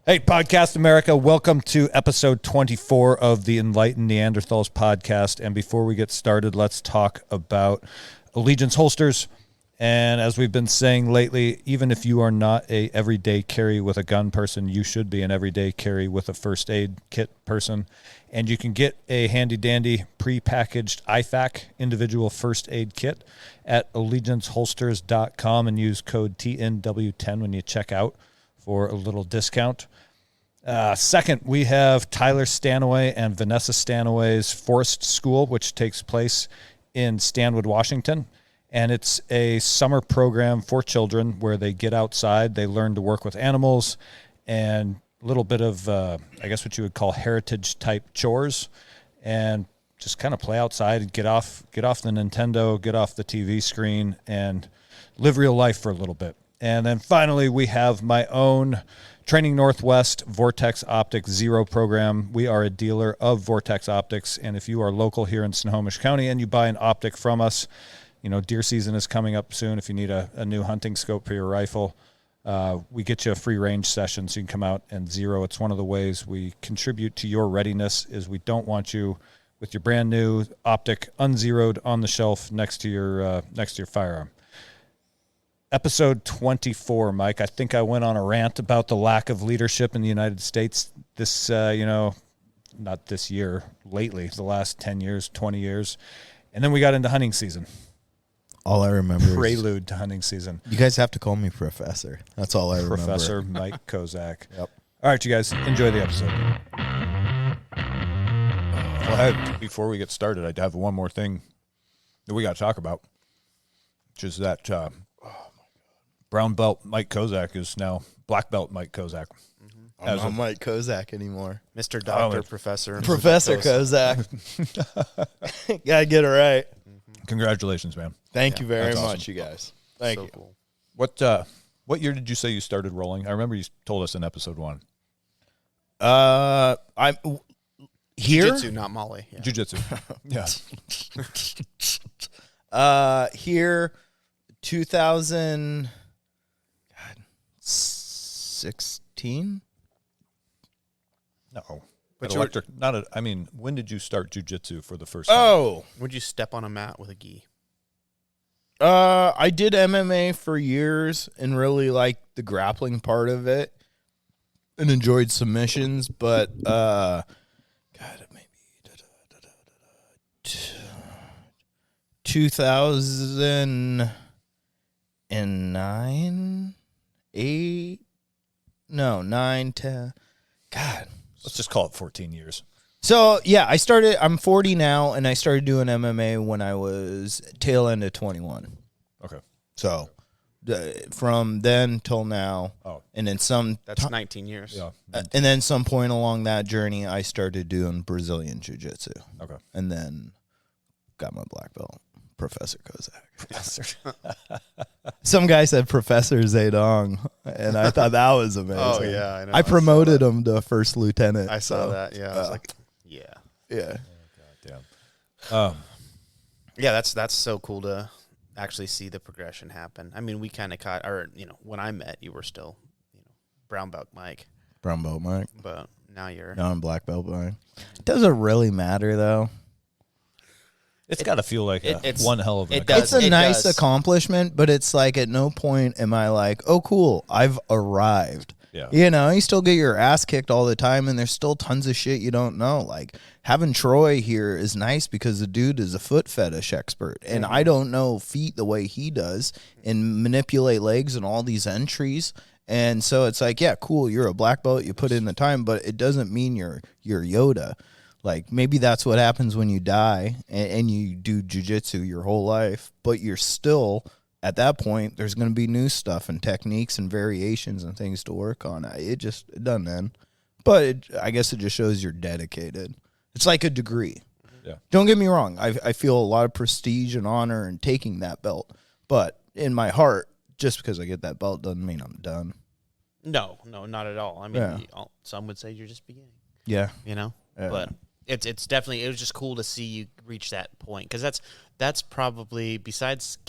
Hey, Podcast America, welcome to episode 24 of the Enlightened Neanderthals podcast. And before we get started, let's talk about Allegiance holsters. And as we've been saying lately, even if you are not a everyday carry with a gun person, you should be an everyday carry with a first aid kit person. And you can get a handy-dandy pre-packaged IFAC individual first aid kit at allegianceholsters.com and use code TNW10 when you check out for a little discount. Second, we have Tyler Stanaway and Vanessa Stanaway's Forest School, which takes place in Stanwood, Washington. And it's a summer program for children where they get outside, they learn to work with animals, and a little bit of, I guess what you would call heritage-type chores, and just kind of play outside and get off the Nintendo, get off the TV screen, and live real life for a little bit. And then finally, we have my own Training Northwest Vortex Optic Zero program. We are a dealer of Vortex Optics, and if you are local here in Snohomish County and you buy an optic from us, you know, deer season is coming up soon. If you need a new hunting scope for your rifle, we get you a free range session so you can come out and zero. It's one of the ways we contribute to your readiness is we don't want you with your brand new optic unzeroed on the shelf next to your firearm. Episode 24, Mike. I think I went on a rant about the lack of leadership in the United States this, not this year, lately, the last 10 years, 20 years. And then we got into hunting season. All I remember Prelude to hunting season. You guys have to call me Professor. That's all I remember. Professor Mike Kozak. Yep. All right, you guys, enjoy the episode. Well, before we get started, I have one more thing that we got to talk about, which is that brown belt Mike Kozak is now black belt Mike Kozak. Mm-hmm. I'm not Mike Kozak anymore. Mr. Doctor, Professor. Professor Kozak. Gotta get it right. Congratulations, man. Thank you very That's much, awesome. you guys. Thank so you. Cool. What year did you say you started rolling? I remember you told us in episode 1. I'm here. Jiu-jitsu, not Molly. Yeah. Jiu-jitsu. Yeah. Here, 2016. No. But electric. When did you start jiu-jitsu for the first time? Oh, Would you step on a mat with a gi? I did MMA for years and really liked the grappling part of it and enjoyed submissions, but maybe 2009, 9, 10. God. Let's just call it 14 years. So, yeah, I'm 40 now, and I started doing MMA when I was tail end of 21. Okay. So, from then till now, and then That's 19 years. Yeah. And then some point along that journey, I started doing Brazilian Jiu-Jitsu. Okay. And then got my black belt, Professor Kozak. Some guy said Professor Zedong, and I thought that was amazing. Oh, yeah, I know. I promoted him to first lieutenant. I saw that, yeah. I was like, yeah. Yeah. Goddamn. Yeah, that's so cool to actually see the progression happen. I mean, we kind of caught, when I met, you were still, brown belt Mike. Brown belt Mike. But now you're... Now I'm black belt Mike. Doesn't really matter, though. It's got to feel like it's one hell of an It's a nice does. accomplishment, but it's like at no point am I like, oh, cool, I've arrived. Yeah. You still get your ass kicked all the time, and there's still tons of shit you don't know. Like, having Troy here is nice because the dude is a foot fetish expert, and I don't know feet the way he does and manipulate legs and all these entries. And so it's like, yeah, cool, you're a black belt, you put in the time, but it doesn't mean you're Yoda. Like, maybe that's what happens when you die and you do jiu-jitsu your whole life, but you're still, at that point, there's going to be new stuff and techniques and variations and things to work on. It doesn't end. But I guess it just shows you're dedicated. It's like a degree. Yeah. Don't get me wrong. I feel a lot of prestige and honor in taking that belt. But in my heart, just because I get that belt doesn't mean I'm done. No, not at all. I mean, some would say you're just beginning. Yeah. But it's definitely, it was just cool to see you reach that point, because that's probably, besides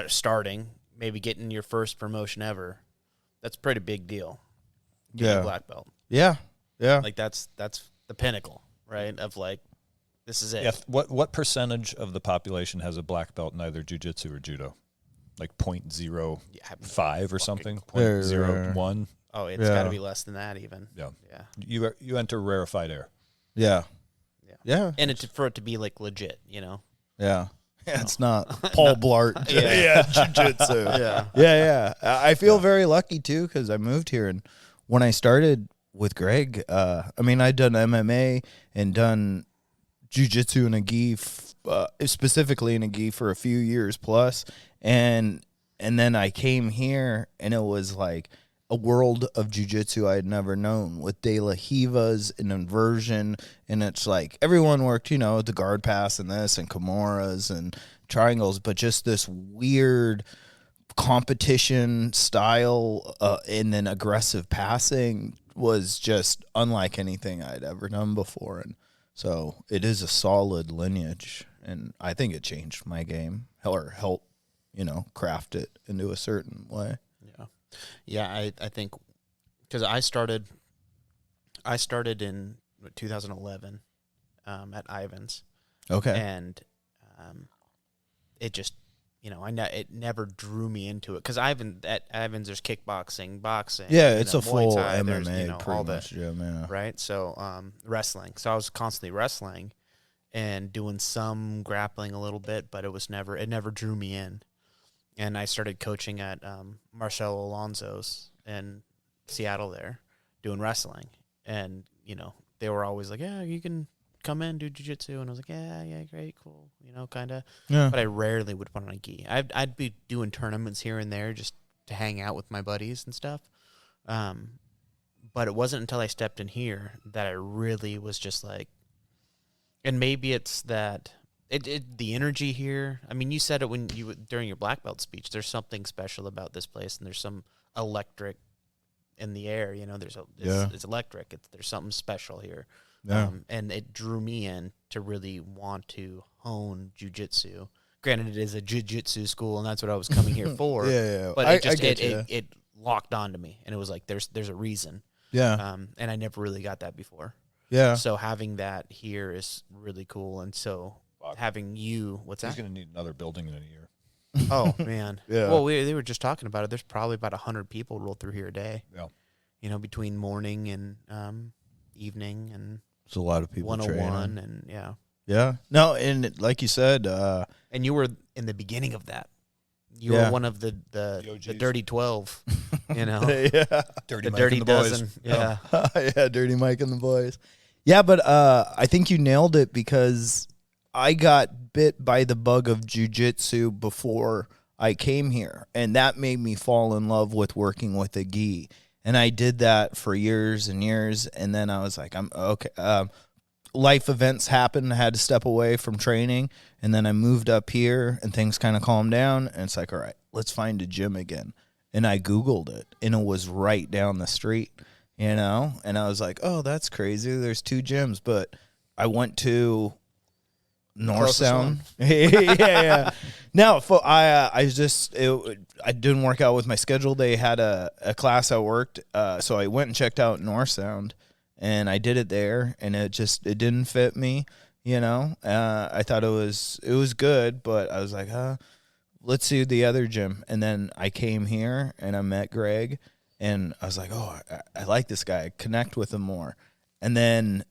starting, maybe getting your first promotion ever, That's a pretty big deal. Getting a black belt. Yeah. Like that's the pinnacle, right? Of like, this is it. Yeah. What percentage of the population has a black belt in either jiu-jitsu or judo? Like 0.05 or something? 0.01? Oh, it's got to be less than that even. Yeah. You enter rarefied air. Yeah. And for it to be like legit, Yeah. It's not Paul Blart. Jiu-jitsu. Yeah. I feel very lucky, too, because I moved here. And when I started with Greg, I'd done MMA and done jiu-jitsu and a gi, specifically in a gi for a few years plus. And then I came here, and it was like a world of jiu-jitsu I had never known with De La Rivas and inversion. And it's like everyone worked, the guard pass and this and Kimuras and triangles, but just this weird competition style and then aggressive passing was just unlike anything I'd ever done before. And so it is a solid lineage, and I think it changed my game or helped, craft it into a certain way. Yeah, I think because I started in 2011 at Ivan's. Okay. And it just, it never drew me into it because at Ivan's there's kickboxing, boxing. Yeah, it's a Muay full Thai, MMA, pretty all much. Yeah. right? So wrestling. So I was constantly wrestling and doing some grappling a little bit, but it never drew me in. And I started coaching at Marcelo Alonso's in Seattle there, doing wrestling. And, they were always like, yeah, you can come in, do jiu-jitsu. And I was like, yeah, great, cool, kind of. Yeah. But I rarely would put on a gi. I'd be doing tournaments here and there just to hang out with my buddies and stuff. But it wasn't until I stepped in here that I really was just like, and maybe it's that... the energy here. I mean, you said it during your black belt speech. There's something special about this place, and there's some electric in the air. It's electric. There's something special here. Yeah. And it drew me in to really want to hone jiu-jitsu. Granted, it is a jiu-jitsu school, and that's what I was coming here for. Yeah. But it locked onto me, and it was like there's a reason. Yeah. And I never really got that before. Yeah. So having that here is really cool, and so. Having you, what's that? He's going to need another building in a year. Oh, man. Yeah. Well, they were just talking about it. There's probably about 100 people roll through here a day. Yeah. Between morning and evening and It's a lot of people 101 training. and yeah. Yeah. No, and like you said, and you were in the beginning of that. You Yeah. were one of the OGs. dirty 12, yeah. Dirty the Mike dirty and the boys. dozen. Yeah. Yeah, Dirty Mike and the boys. Yeah, but I think you nailed it because I got bit by the bug of jiu-jitsu before I came here, and that made me fall in love with working with a gi. And I did that for years and years, and then I was like, I'm okay. Life events happened. I had to step away from training, and then I moved up here, and things kind of calmed down, and it's like, all right, let's find a gym again. And I Googled it, and it was right down the street, and I was like, oh, that's crazy. There's 2 gyms, but I went to North Sound. Yeah. No, I didn't work out with my schedule. They had a class I worked, so I went and checked out North Sound, and I did it there, and it didn't fit me. I thought it was good, but I was like, let's see the other gym. And then I came here and I met Greg, and I was like, oh, I like this guy. I connect with him more. And then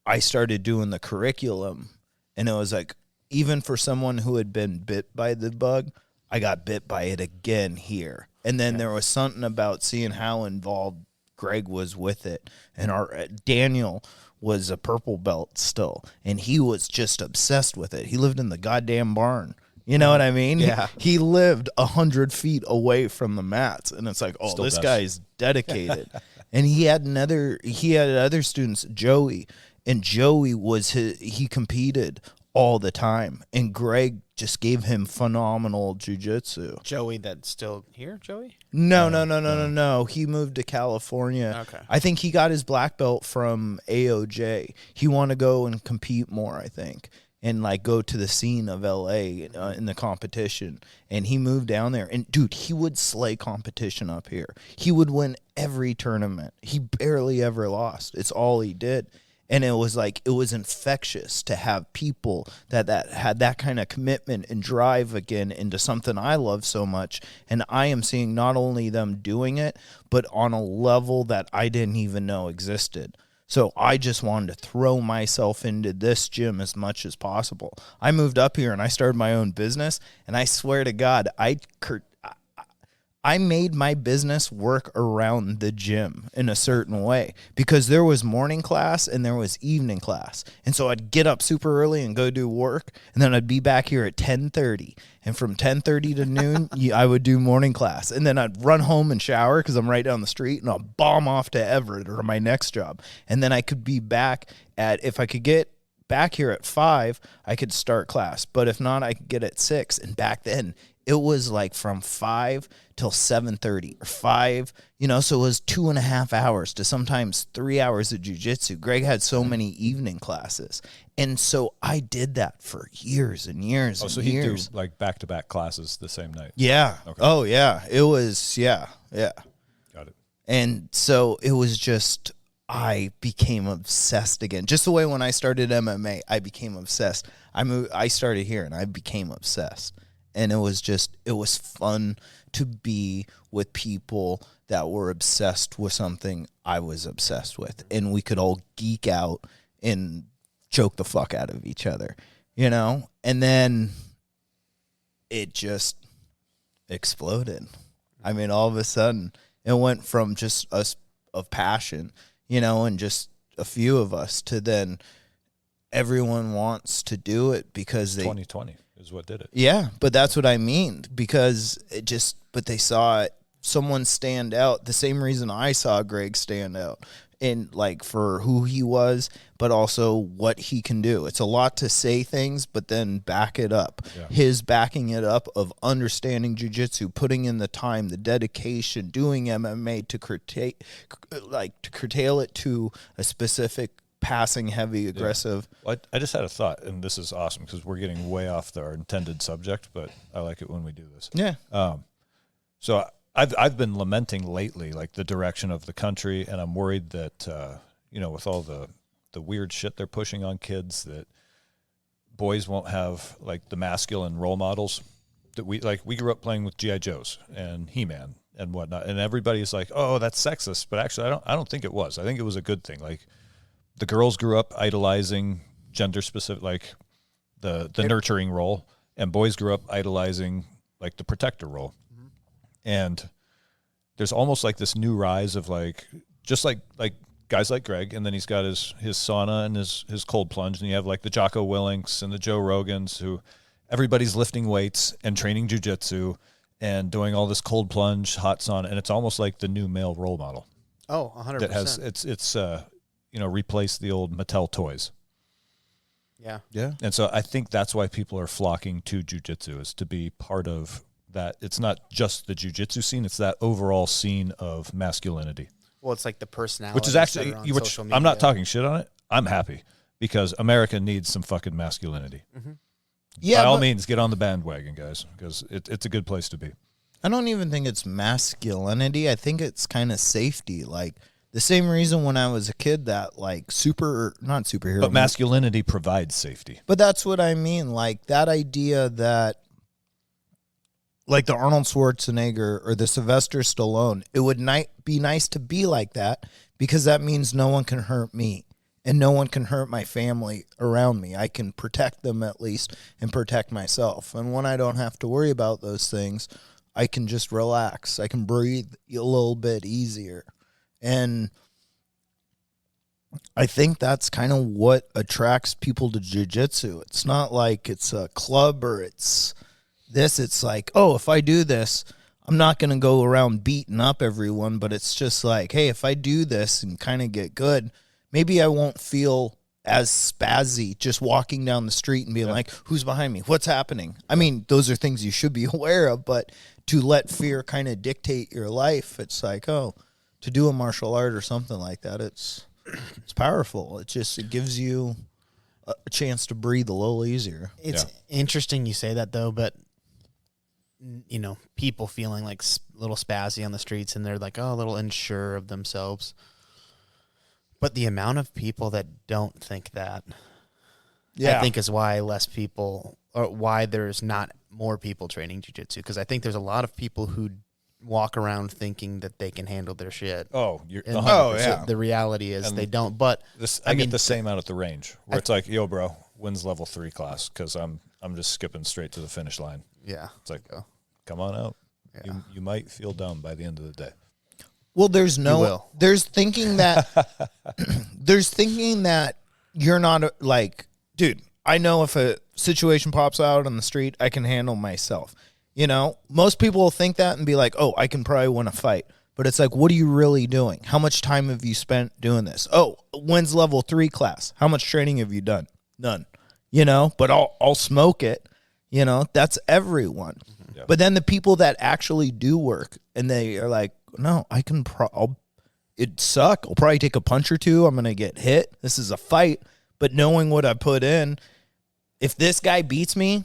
I started doing the curriculum. And it was like, even for someone who had been bit by the bug, I got bit by it again here. And then there was something about seeing how involved Greg was with it. And our Daniel was a purple belt still, and he was just obsessed with it. He lived in the goddamn barn. You know what I mean? Yeah. He lived 100 feet away from the mats, and it's like, oh, Still this does. guy's dedicated. And he had other students, Joey. And Joey he competed all the time. And Greg just gave him phenomenal jiu-jitsu. Joey, that's still here, Joey? No. He moved to California. Okay. I think he got his black belt from AOJ. He wanted to go and compete more, I think. and like go to the scene of LA in the competition. And he moved down there, and dude, he would slay competition up here. He would win every tournament. He barely ever lost. It's all he did. And it was like, it was infectious to have people that had that kind of commitment and drive again into something I love so much. And I am seeing not only them doing it, but on a level that I didn't even know existed. So I just wanted to throw myself into this gym as much as possible. I moved up here and I started my own business, and I swear to God, I made my business work around the gym in a certain way, because there was morning class and there was evening class. And so I'd get up super early and go do work, and then I'd be back here at 10:30. And from 10:30 to noon, I would do morning class. And then I'd run home and shower because I'm right down the street, and I'll bomb off to Everett or my next job. And then I could be back if I could get back here at 5, I could start class. But if not, I could get at 6. And back then, it was like from 5 till 7:30 or 5, so it was 2.5 hours to sometimes 3 hours of jiu-jitsu. Greg had so many evening classes. And so I did that for years and years and years. So he'd do like back-to-back classes the same night? Yeah. Okay. Oh, yeah. It was, yeah. Got it. And so it was just, I became obsessed again. Just the way when I started MMA, I became obsessed. I started here and I became obsessed. And it was fun to be with people that were obsessed with something I was obsessed with. And we could all geek out and joke the fuck out of each other, And then it just exploded. I mean, all of a sudden, it went from just us of passion, and just a few of us, to then everyone wants to do it because 2020 is what did it. Yeah, but that's what I mean, because but they saw someone stand out the same reason I saw Greg stand out, and like for who he was, but also what he can do. It's a lot to say things, but then back it up. Yeah. His backing it up of understanding jiu-jitsu, putting in the time, the dedication, doing MMA to curtail it to a specific passing, heavy, aggressive. Yeah. Well, I just had a thought, and this is awesome because we're getting way off our intended subject, but I like it when we do this. Yeah. So I've been lamenting lately, like the direction of the country, and I'm worried that with all the weird shit they're pushing on kids, that boys won't have like the masculine role models that we grew up playing with G.I. Joes and He-Man and whatnot, and everybody's like, oh, that's sexist, but actually I don't think it was. I think it was a good thing. Like, the girls grew up idolizing gender specific, like the nurturing role, and boys grew up idolizing like the protector role. Mm-hmm. And there's almost like this new rise of like, just like guys like Greg, and then he's got his sauna and his cold plunge, and you have like the Jocko Willinks and the Joe Rogans, who everybody's lifting weights and training jiu-jitsu and doing all this cold plunge, hot sauna, and it's almost like the new male role model. Oh, 100%. That has it's replace the old Mattel toys. Yeah. Yeah. And so I think that's why people are flocking to jiu-jitsu, is to be part of that. It's not just the jiu-jitsu scene, it's that overall scene of masculinity. Well, it's like the personality. Which is actually, I'm not talking shit on it. I'm happy because America needs some fucking masculinity. Mm-hmm. Yeah. By all means, get on the bandwagon, guys, because it's a good place to be. I don't even think it's masculinity. I think it's kind of safety. Like, the same reason when I was a kid that like not superhero. But masculinity provides safety. But that's what I mean. Like that idea that like the Arnold Schwarzenegger or the Sylvester Stallone, it would be nice to be like that, because that means no one can hurt me and no one can hurt my family around me. I can protect them at least and protect myself. And when I don't have to worry about those things, I can just relax. I can breathe a little bit easier. And I think that's kind of what attracts people to jiu-jitsu. It's not like it's a club or it's this. It's like, oh, if I do this, I'm not going to go around beating up everyone. But it's just like, hey, if I do this and kind of get good, maybe I won't feel as spazzy just walking down the street and being like, who's behind me? What's happening? I mean, those are things you should be aware of. But to let fear kind of dictate your life, it's like, oh, to do a martial art or something like that, it's powerful. It gives you a chance to breathe a little easier. It's interesting you say that, though, but, you know, people feeling like a little spazzy on the streets, and they're like, oh, a little unsure of themselves. But the amount of people that don't think that, I think, is why less people, or why there's not more people training jiu-jitsu. Because I think there's a lot of people who walk around thinking that they can handle their shit. Oh, you're Oh, yeah. The reality is they don't. But I get the same out at the range where it's like, yo, bro, when's level 3 class? Because I'm just skipping straight to the finish line. Yeah, It's like, come on out. Yeah. You might feel dumb by the end of the day. Well, there's thinking that there's thinking that you're not like, dude, I know if a situation pops out on the street, I can handle myself. You know, most people will think that and be like, oh, I can probably win a fight. But it's like, what are you really doing? How much time have you spent doing this? Oh, when's level 3 class? How much training have you done? None. You know, but I'll smoke it. You know, that's everyone. Mm-hmm. Yep. But then the people that actually do work and they are like, no, I can it'd suck. I'll probably take a punch or two. I'm going to get hit. This is a fight. But knowing what I put in, if this guy beats me,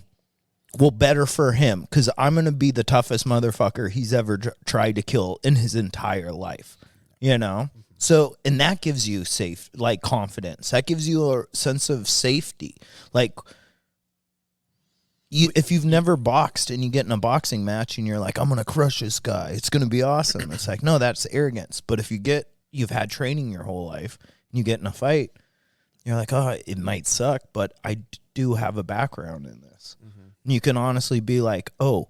well, better for him, because I'm going to be the toughest motherfucker he's ever tried to kill in his entire life, you know? So, and that gives you confidence. That gives you a sense of safety. Like, if you've never boxed and you get in a boxing match and you're like, I'm going to crush this guy, it's going to be awesome. It's like, no, that's arrogance. But if you've had training your whole life and you get in a fight, you're like, oh, it might suck, but I do have a background in this. Mm-hmm. And you can honestly be like, oh,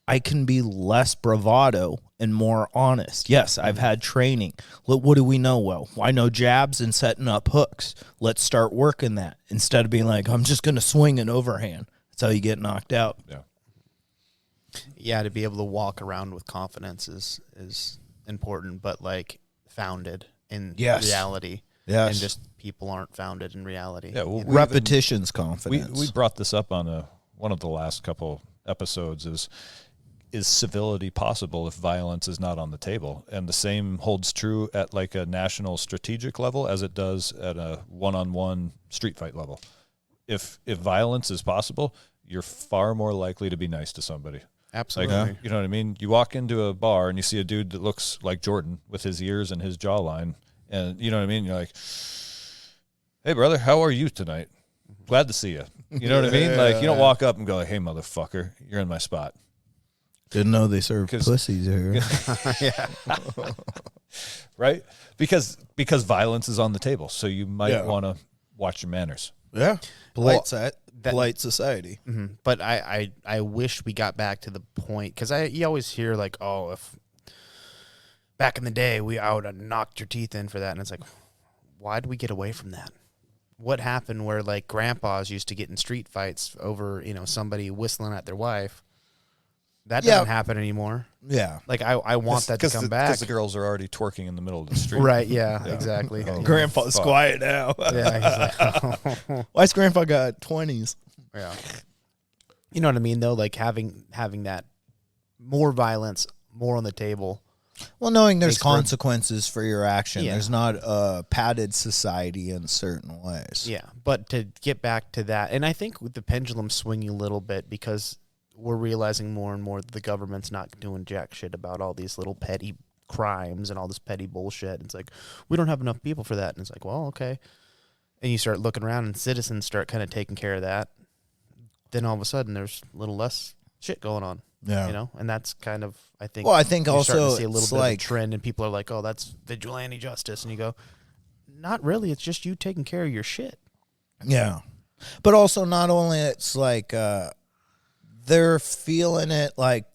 I can be less bravado and more honest. Yes, I've had training. What do we know well? I know jabs and setting up hooks. Let's start working that instead of being like, I'm just going to swing an overhand. That's how you get knocked out. Yeah, to be able to walk around with confidence is important, but like founded in reality. Yes. And just people aren't founded in reality. Yeah, well, repetition's confidence. We brought this up on one of the last couple episodes is civility possible if violence is not on the table? And the same holds true at like a national strategic level as it does at a one-on-one street fight level. If violence is possible, you're far more likely to be nice to somebody. Absolutely. Like, you know what I mean? You walk into a bar and you see a dude that looks like Jordan with his ears and his jawline, and you know what I mean? You're like, hey, brother, how are you tonight? Glad to see you. You know what I mean? Like, you don't walk up and go like, hey, motherfucker, you're in my spot. Didn't know they serve pussies here. Yeah. Right? Because violence is on the table, so you might want to watch your manners. Yeah. Polite society. Mm-hmm. But I wish we got back to the point, because you always hear like, oh, if back in the day I would have knocked your teeth in for that. And it's like, why did we get away from that? What happened where like grandpas used to get in street fights over, somebody whistling at their wife? That doesn't happen anymore. Yeah. Like I want that to come back. Because the girls are already twerking in the middle of the street. Right, yeah. Exactly. Oh, Grandpa's quiet now. Yeah, he's like, why's Grandpa got 20s? Yeah. You know what I mean, though? Like having that more violence, more on the table. Well, knowing there's consequences for your action. Yeah. There's not a padded society in certain ways. Yeah, but to get back to that, and I think with the pendulum swinging a little bit, because we're realizing more and more that the government's not doing jack shit about all these little petty crimes and all this petty bullshit. It's like, we don't have enough people for that. And it's like, well, okay. And you start looking around and citizens start kind of taking care of that. Then all of a sudden there's a little less shit going on. Yeah. And that's kind of, I think. Well, I think you're also starting to see a little bit of a trend, and people are like, oh, that's vigilante justice. And you go, not really. It's just you taking care of your shit. Yeah. But also not only it's like, they're feeling it like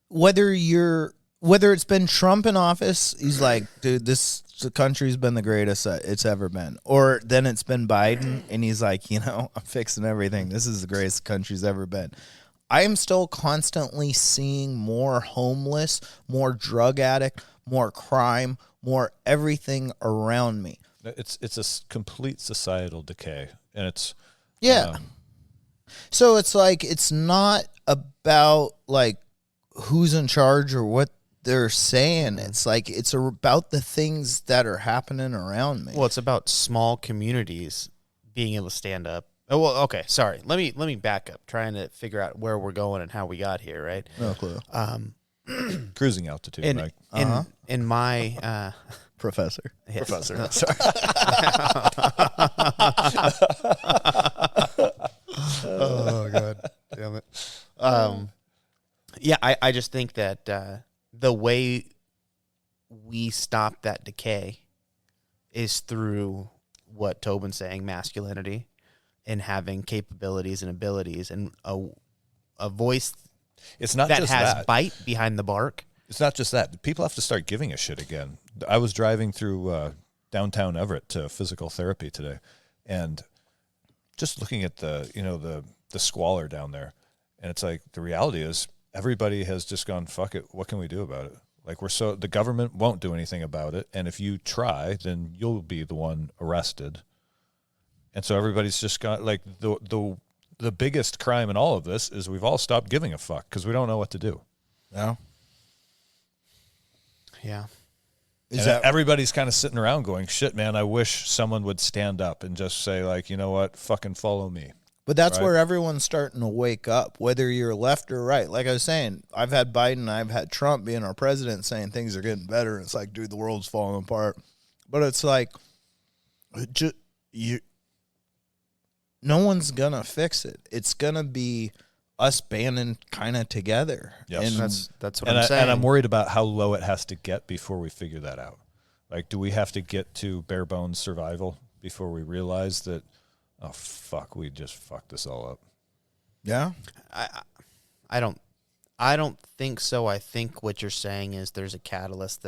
whether it's been Trump in office, he's like, dude, the country's been the greatest it's ever been. Or then it's been Biden and he's like, I'm fixing everything. This is the greatest country's ever been. I am still constantly seeing more homeless, more drug addict, more crime, more everything around me. It's a complete societal decay, and it's so it's like, it's not about like who's in charge or what they're saying. It's like it's about the things that are happening around me. Well, it's about small communities being able to stand up. Oh, well, okay, sorry. Let me back up, trying to figure out where we're going and how we got here, right? No clue. Cruising altitude, Mike. In my Professor. yes. Professor. Sorry. Oh God, damn it. Yeah, I just think that the way we stop that decay is through what Tobin's saying, masculinity, and having capabilities and abilities, and a voice. It's not that just has that. bite behind the bark. It's not just that. People have to start giving a shit again. I was driving through downtown Everett to physical therapy today, and just looking at the squalor down there, and it's like the reality is everybody has just gone, fuck it, what can we do about it? Like the government won't do anything about it, and if you try, then you'll be the one arrested. And so everybody's just got like the biggest crime in all of this is we've all stopped giving a fuck because we don't know what to do. Yeah. Yeah. Everybody's kind of sitting around going, shit, man, I wish someone would stand up and just say, like, you know what, fucking follow me. But that's right? where everyone's starting to wake up, whether you're left or right. Like I was saying, I've had Biden, I've had Trump being our president saying things are getting better. It's like, dude, the world's falling apart. But it's like, no one's going to fix it. It's going to be us banding kind of together. Yes. And That's what I'm saying. And I'm worried about how low it has to get before we figure that out. Like, do we have to get to bare bones survival before we realize that, oh, fuck, we just fucked this all up? yeah. I don't think so. I think what you're saying is there's a catalyst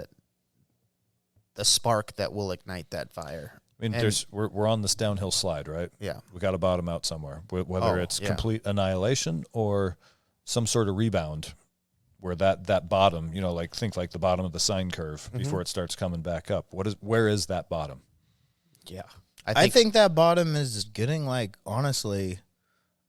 the spark that will ignite that fire. I mean, we're on this downhill slide, right? Yeah. We got to bottom out somewhere, whether it's complete annihilation or some sort of rebound where that bottom, think like the bottom of the sine curve before it starts coming back up. Where is that bottom? Yeah. I think that bottom is getting, like, honestly,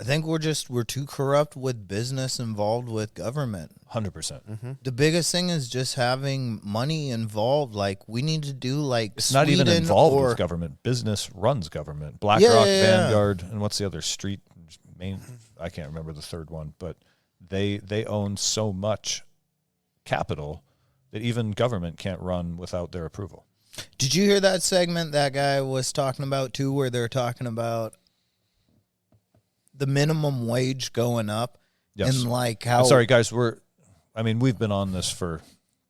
I think we're too corrupt with business involved with government. 100%. The biggest thing is just having money involved. Like, we need to do, like, It's Sweden not even involved or with government. Business runs government. BlackRock, Vanguard, and what's the other street? I can't remember the third one, but they own so much capital that even government can't run without their approval. Did you hear that segment that guy was talking about, too, where they're talking about the minimum wage going up? Yes. And, like, how... I'm sorry, guys, we've been on this for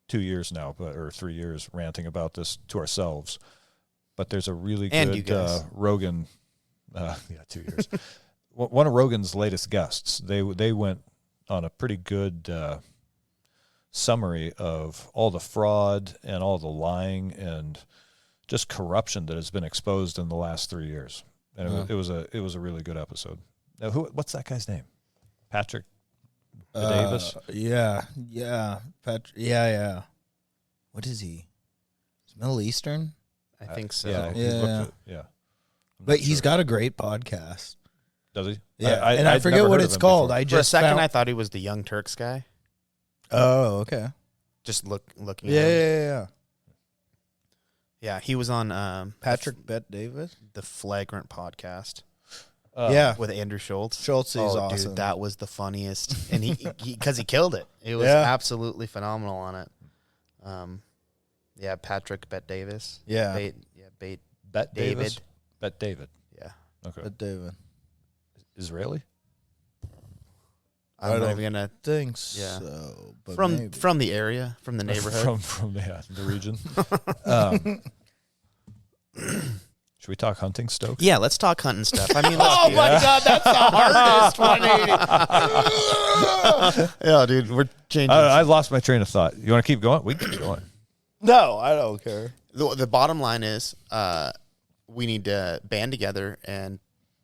2 years now, or 3 years, ranting about this to ourselves. But there's a really good Rogan... 2 years. One of Rogan's latest guests, they went on a pretty good summary of all the fraud and all the lying and just corruption that has been exposed in the last 3 years. And it was a really good episode. Now, what's that guy's name? Patrick Davis? Yeah. Yeah. What is he? Is Middle Eastern? I think so. Yeah. But he's got a great podcast. Does he? Yeah, I forget what it's called. Before. For a second, I thought he was the Young Turks guy. Oh, okay. Just looking. Yeah, at him. yeah. Yeah, he was on Patrick Bet Davis, the Flagrant podcast. With Andrew Schultz. Schultz is awesome. Dude, that was the funniest, and he because he killed it. It was absolutely phenomenal on it. Patrick Bet Davis. Yeah, Bet David. Bet David. Yeah. Okay. Bet David. Israeli? I'm not even gonna think so. But from the area, from the neighborhood, from the region. Should we talk hunting, Stoke? Yeah, let's talk hunting stuff. I mean, oh my God, that's the hardest 180. Yeah, dude, we're changing. I lost my train of thought. You want to keep going? We can keep going. No, I don't care. The bottom line is, we need to band together and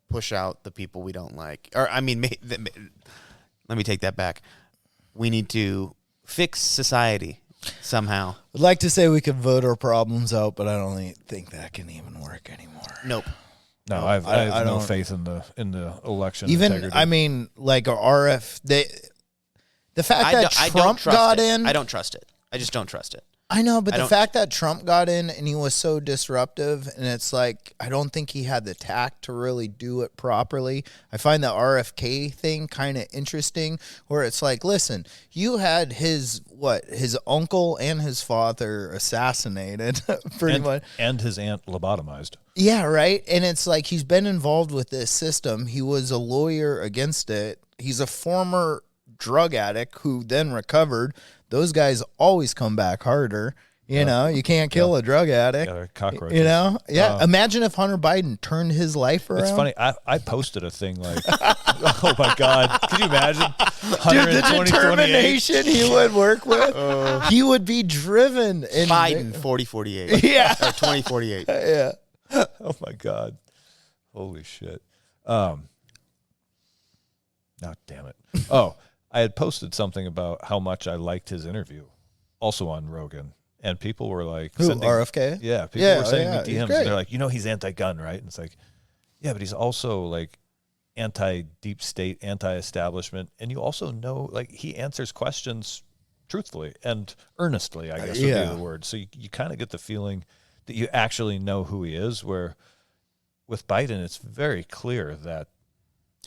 push out the people we don't like. Or, I mean, let me take that back. We need to fix society somehow. I'd like to say we could vote our problems out, but I don't think that can even work anymore. Nope. No, I have no faith in the election. Even integrity. I mean, like the fact that Trump got in. I don't trust it. I just don't trust it. I know, but the fact that Trump got in and he was so disruptive, and it's like, I don't think he had the tact to really do it properly. I find the RFK thing kind of interesting, where it's like, listen, you had his uncle and his father assassinated, pretty much. And his aunt lobotomized. Yeah, right? And it's like, he's been involved with this system. He was a lawyer against it. He's a former drug addict who then recovered. Those guys always come back harder. You know, you can't kill a drug addict. Yeah, they're cockroaches. You know? Yeah. Imagine if Hunter Biden turned his life around. It's funny. I posted a thing like, oh my God. Could you imagine? Dude, the determination he would work with. He would be driven. Biden 4048. Yeah. Or 2048. Yeah. Oh my God. Holy shit. No, damn it. Oh, I had posted something about how much I liked his interview, also on Rogan, and people were like, RFK? Yeah, people were sending me DMs. And they're like, he's anti-gun, right? And it's like, yeah, but he's also like anti-deep state, anti-establishment, and you also know, like, he answers questions truthfully and earnestly, I guess would be the word. So you kind of get the feeling that you actually know who he is. Where with Biden, it's very clear that.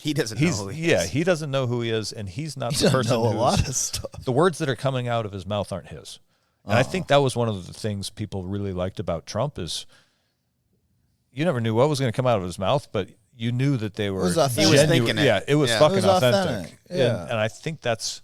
He doesn't know who he is. He doesn't know who he is, and he's not He the person know a who's... lot of stuff. The words that are coming out of his mouth aren't his. And I think that was one of the things people really liked about Trump is you never knew what was going to come out of his mouth, but you knew that they were... It was authentic. He was thinking it. Yeah, it was fucking It was authentic. Yeah. And I think that's...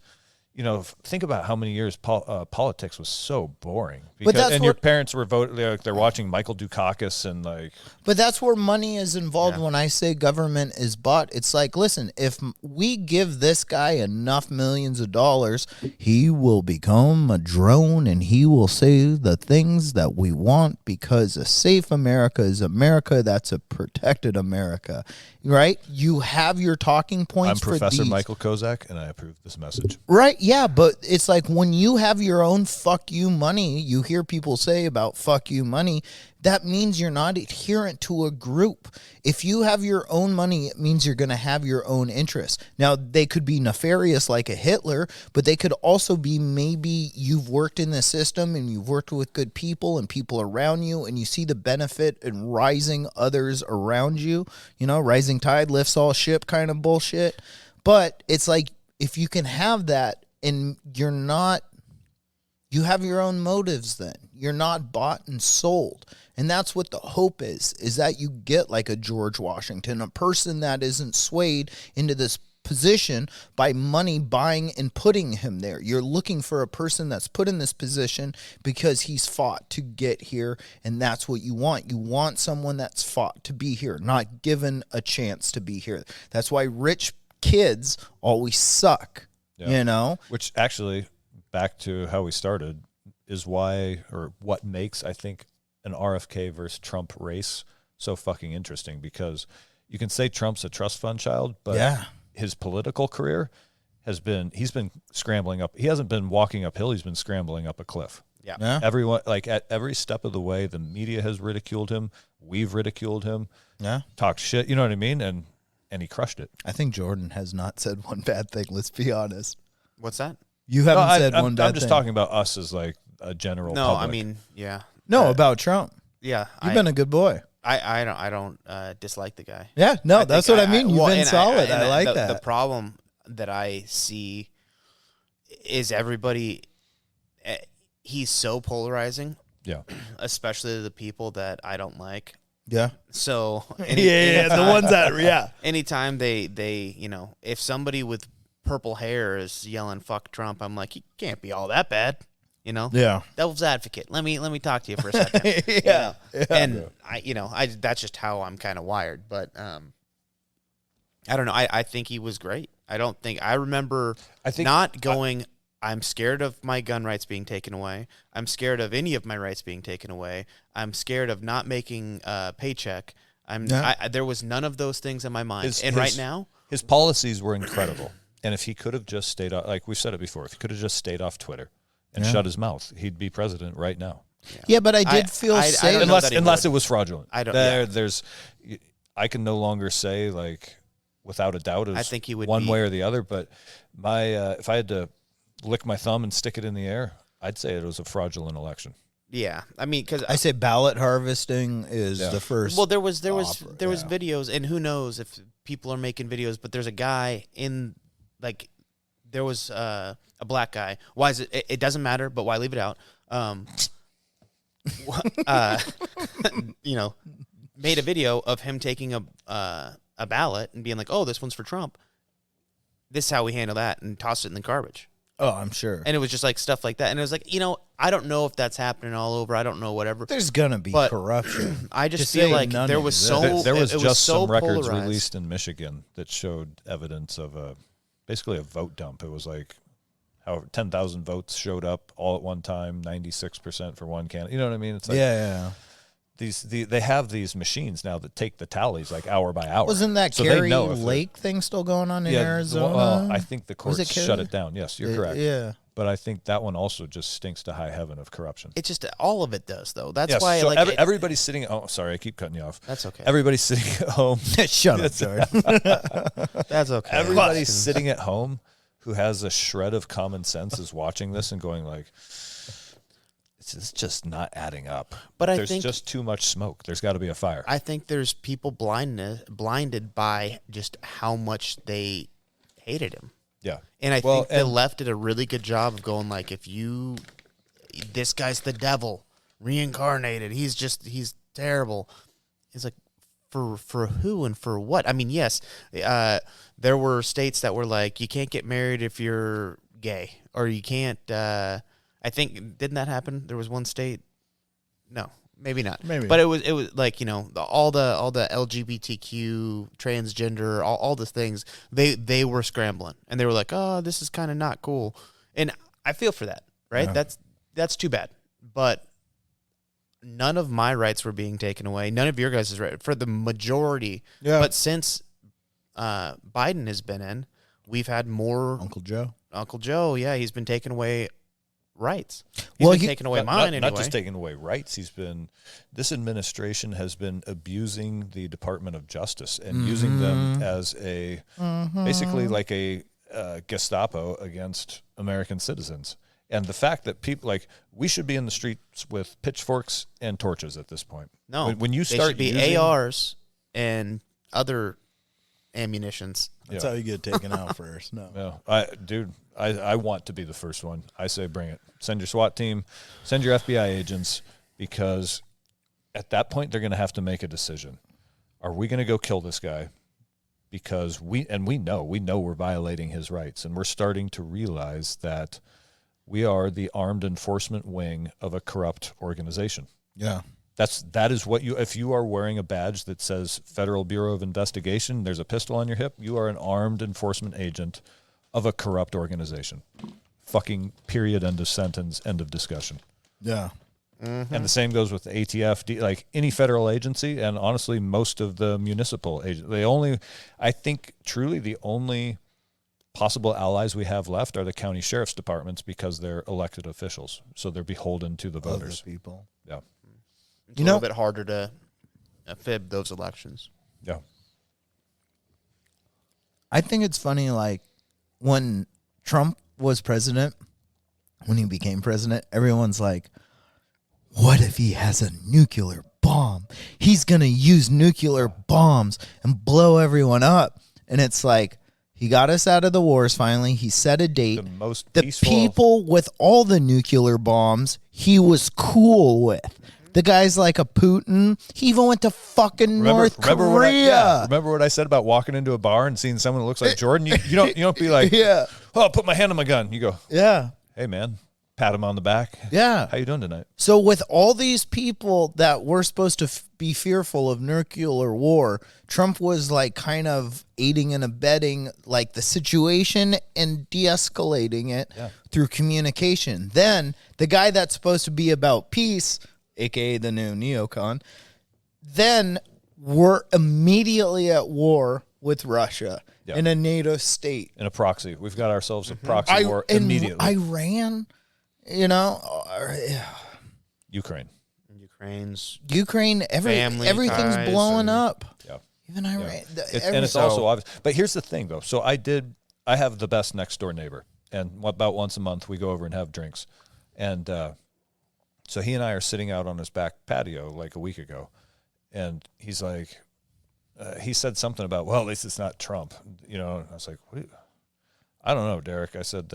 think about how many years politics was so boring. Because, that's your parents were voting, they're watching Michael Dukakis and like... But that's where money is involved when I say government is bought. It's like, listen, if we give this guy enough millions of dollars, he will become a drone and he will say the things that we want because a safe America is America that's a protected America, right? You have your talking points. I'm Professor Michael Kozak, and I approve this message. Right, yeah, but it's like when you have your own fuck you money, you hear people say about fuck you money, that means you're not adherent to a group. If you have your own money, it means you're going to have your own interests. Now, they could be nefarious like a Hitler, but they could also be maybe you've worked in the system and you've worked with good people and people around you and you see the benefit in rising others around you. Rising tide lifts all ship kind of bullshit. But it's like if you can have that and you have your own motives then. You're not bought and sold. And that's what the hope is that you get like a George Washington, a person that isn't swayed into this position by money buying and putting him there. You're looking for a person that's put in this position because he's fought to get here, and that's what you want. You want someone that's fought to be here, not given a chance to be here. That's why rich kids always suck, Which actually, back to how we started, is why, or what makes, I think, an RFK versus Trump race so fucking interesting, because you can say Trump's a trust fund child, but his political career he's been scrambling up. He hasn't been walking uphill. He's been scrambling up a cliff. Yeah. Everyone, like at every step of the way, the media has ridiculed him. We've ridiculed him. Yeah. Talked shit. You know what I mean? And he crushed it. I think Jordan has not said one bad thing. Let's be honest. What's that? You haven't said one bad thing. I'm just talking about us as like a general public. I mean, yeah. No, about Trump. Yeah. You've been a good boy. I don't dislike the guy. Yeah, no, that's what I mean. You've been solid. I like that. The problem that I see is everybody, he's so polarizing. Yeah. Especially the people that I don't like. Yeah. So. The ones that, Anytime they if somebody with purple hair is yelling "fuck Trump," I'm like, he can't be all that bad. Yeah. Devil's advocate. Let me talk to you for a second. Yeah. And I that's just how I'm kind of wired. But I don't know. I think he was great. I remember not going. I'm scared of my gun rights being taken away. I'm scared of any of my rights being taken away. I'm scared of not making a paycheck. There was none of those things in my mind. Right now, his policies were incredible. And if he could have just stayed off, like we've said it before, if he could have just stayed off Twitter and shut his mouth, he'd be president right now. Yeah, but I did feel safe. Unless it was fraudulent. I can no longer say, like, without a doubt, I think he would one way or the other. But if I had to lick my thumb and stick it in the air, I'd say it was a fraudulent election. Yeah, I mean, because I say ballot harvesting is the first. Well, there was videos, and who knows if people are making videos, but there's a guy in, like, there was a black guy. Why is it? It doesn't matter, but why leave it out? You know, made a video of him taking a ballot and being like, "Oh, this one's for Trump. This is how we handle that," and tossed it in the garbage. Oh, I'm sure. And it was just like stuff like that. And it was like, I don't know if that's happening all over. I don't know, whatever. There's gonna be corruption. I just feel like there was there was just some records polarized. released in Michigan that showed evidence of basically a vote dump. It was like, however, 10,000 votes showed up all at one time, 96% for one candidate. You know what I mean? It's like, yeah. They have these machines now that take the tallies like hour by hour. Wasn't that Kerry Lake thing still going on in Arizona? Well, I think the courts shut it down. Yes, you're correct. Yeah. But I think that one also just stinks to high heaven of corruption. It's just all of it does, though. That's why, so everybody's sitting. Oh, sorry, I keep cutting you off. That's okay. Everybody's sitting at home. Shut up, Jordan. That's okay. Everybody's sitting at home who has a shred of common sense is watching this and going like, it's just not adding up. But there's just too much smoke. There's got to be a fire. I think there's people blinded by just how much they hated him. Yeah. And I think the left did a really good job of going like, this guy's the devil, reincarnated. He's terrible. It's like, for who and for what? I mean, yes, there were states that were like, you can't get married if you're gay, or you can't, I think, didn't that happen? There was one state. No, maybe not. Maybe. But it was like, all the LGBTQ, transgender, all the things, they were scrambling, and they were like, oh, this is kind of not cool. And I feel for that, right? Yeah. That's too bad. But none of my rights were being taken away. None of your guys' rights for the majority. Yeah. But since Biden has been in, we've had more. Uncle Joe, yeah, he's been taking away rights. He's been taking away mine anyway. Not just taking away rights. This administration has been abusing the Department of Justice and using them as basically like a Gestapo against American citizens. And the fact that people we should be in the streets with pitchforks and torches at this point. No, when you they start should be ARs and other ammunitions. That's how you get taken out first. No, I want to be the first one. I say bring it. Send your SWAT team, send your FBI agents, because at that point they're going to have to make a decision. Are we going to go kill this guy? Because we know we're violating his rights, and we're starting to realize that we are the armed enforcement wing of a corrupt organization. Yeah. That is what if you are wearing a badge that says Federal Bureau of Investigation, there's a pistol on your hip, you are an armed enforcement agent of a corrupt organization. Fucking period, end of sentence, end of discussion. Yeah. Mm-hmm. And the same goes with the ATF, like any federal agency, and honestly, most of the municipal agents. I think truly the only possible allies we have left are the county sheriff's departments, because they're elected officials. So they're beholden to the voters. Other people. Yeah. It's a little bit harder to fib those elections. Yeah. I think it's funny, like, when Trump was president, when he became president, everyone's like, what if he has a nuclear bomb? He's going to use nuclear bombs and blow everyone up. And it's like, he got us out of the wars finally. He set a date. The most the peaceful. People with all the nuclear bombs, he was cool with. The guy's like a Putin. He even went to fucking North Korea. Remember what I said about walking into a bar and seeing someone that looks like Jordan? You don't be like, yeah. Oh, I'll put my hand on my gun. You go, yeah. Hey man, pat him on the back. Yeah. How you doing tonight? So with all these people that were supposed to be fearful of nuclear war, Trump was like kind of aiding and abetting like the situation and de-escalating it through communication. Then the guy that's supposed to be about peace, aka the new neocon, then we're immediately at war with Russia in a NATO state. In a proxy. We've got ourselves a proxy war immediately. Iran, Ukraine. Ukraine, everything's blowing up. Yeah. Even Iran. And it's also obvious. But here's the thing, though. So I have the best next door neighbor. And about once a month we go over and have drinks. And so he and I are sitting out on his back patio like a week ago, and he's like, he said something about, well, at least it's not Trump, you know. And I was like, what? I don't know, Derek. I said,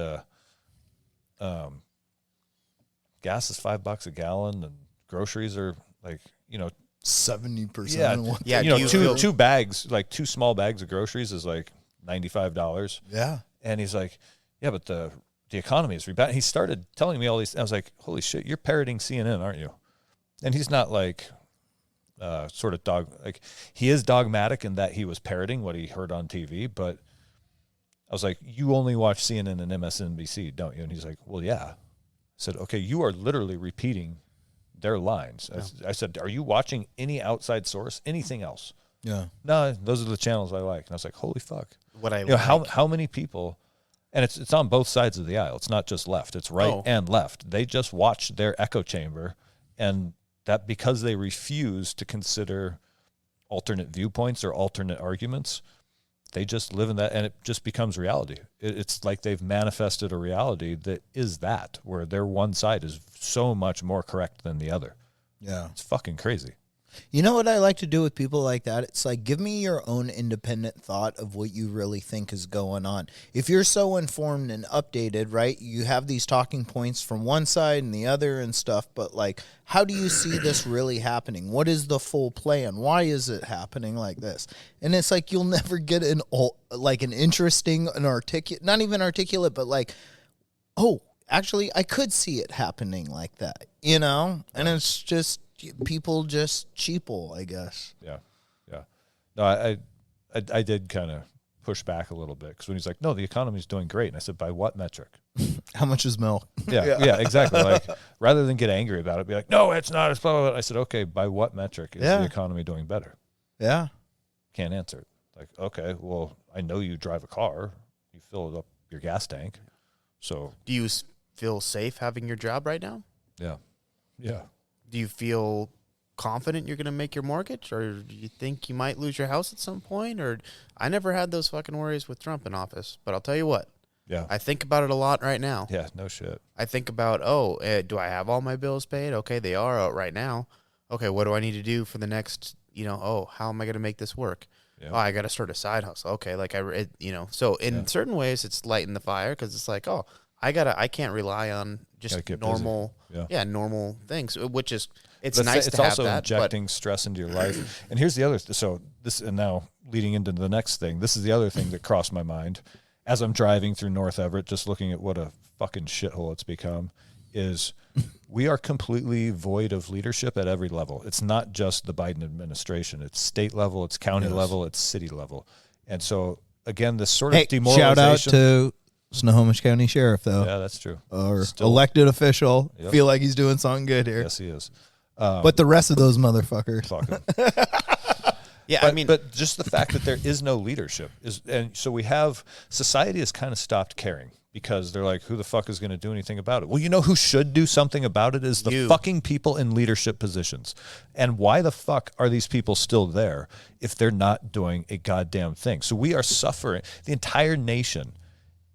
gas is $5 a gallon, and groceries are like, you know, 70%. Yeah, you know, two bags, like 2 small bags of groceries is like $95. Yeah. And he's like, yeah, but the economy is rebounding. He started telling me all these. I was like, holy shit, you're parroting CNN, aren't you? And he's not like sort of like he is dogmatic in that he was parroting what he heard on TV, but I was like, you only watch CNN and MSNBC, don't you? And he's like, well, yeah. I said, okay, you are literally repeating their lines. I said, are you watching any outside source, anything else? Yeah. No, those are the channels I like. And I was like, holy fuck. What I you know, like. how many people, and it's on both sides of the aisle. It's not just left. It's right and left. They just watch their echo chamber, and that because they refuse to consider alternate viewpoints or alternate arguments, they just live in that, and it just becomes reality. It's like they've manifested a reality that is that, where their one side is so much more correct than the other. Yeah. It's fucking crazy. You know what I like to do with people like that? It's like, give me your own independent thought of what you really think is going on. If you're so informed and updated, right, you have these talking points from one side and the other and stuff, but like, how do you see this really happening? What is the full plan? Why is it happening like this? And it's like, you'll never get an interesting, an articulate, not even articulate, but like, oh, actually, I could see it happening like that, you know? And it's just, people just cheaple, I guess. Yeah. No, I did kind of push back a little bit, because when he's like, no, the economy's doing great. And I said, by what metric? How much is milk? Yeah, exactly. Like, rather than get angry about it, be like, no, it's not. It's blah, blah, blah. I said, okay, by what metric is the economy doing better? Yeah. Can't answer it. Like, okay, well, I know you drive a car. You fill up your gas tank. So Do you feel safe having your job right now? Yeah. Do you feel confident you're going to make your mortgage, or do you think you might lose your house at some point? Or I never had those fucking worries with Trump in office, but I'll tell you what. Yeah. I think about it a lot right now. Yeah, no shit. I think about, do I have all my bills paid? Okay, they are out right now. Okay, what do I need to do for the next, how am I going to make this work? Yeah. Oh, I got to start a side hustle. Okay, so in certain ways it's lighting the fire, because it's like, I can't rely on just normal, normal things, which is, it's nice to have that. It's also injecting stress into your life. And here's the other, and now leading into the next thing, this is the other thing that crossed my mind as I'm driving through North Everett, just looking at what a fucking shithole it's become, is we are completely void of leadership at every level. It's not just the Biden administration. It's state level, it's county level, it's city level. And so, again, this sort of demoralization. Shout out to Snohomish County Sheriff, though. Yeah, that's true. Or elected official. Yep. Feel like he's doing something good here. Yes, he is. But the rest of those motherfuckers. Fuck him. Yeah, but just the fact that there is no leadership and so society has kind of stopped caring, because they're like, who the fuck is going to do anything about it? Well, you know who should do something about it is the fucking people in leadership positions. And why the fuck are these people still there if they're not doing a goddamn thing? So we are suffering. The entire nation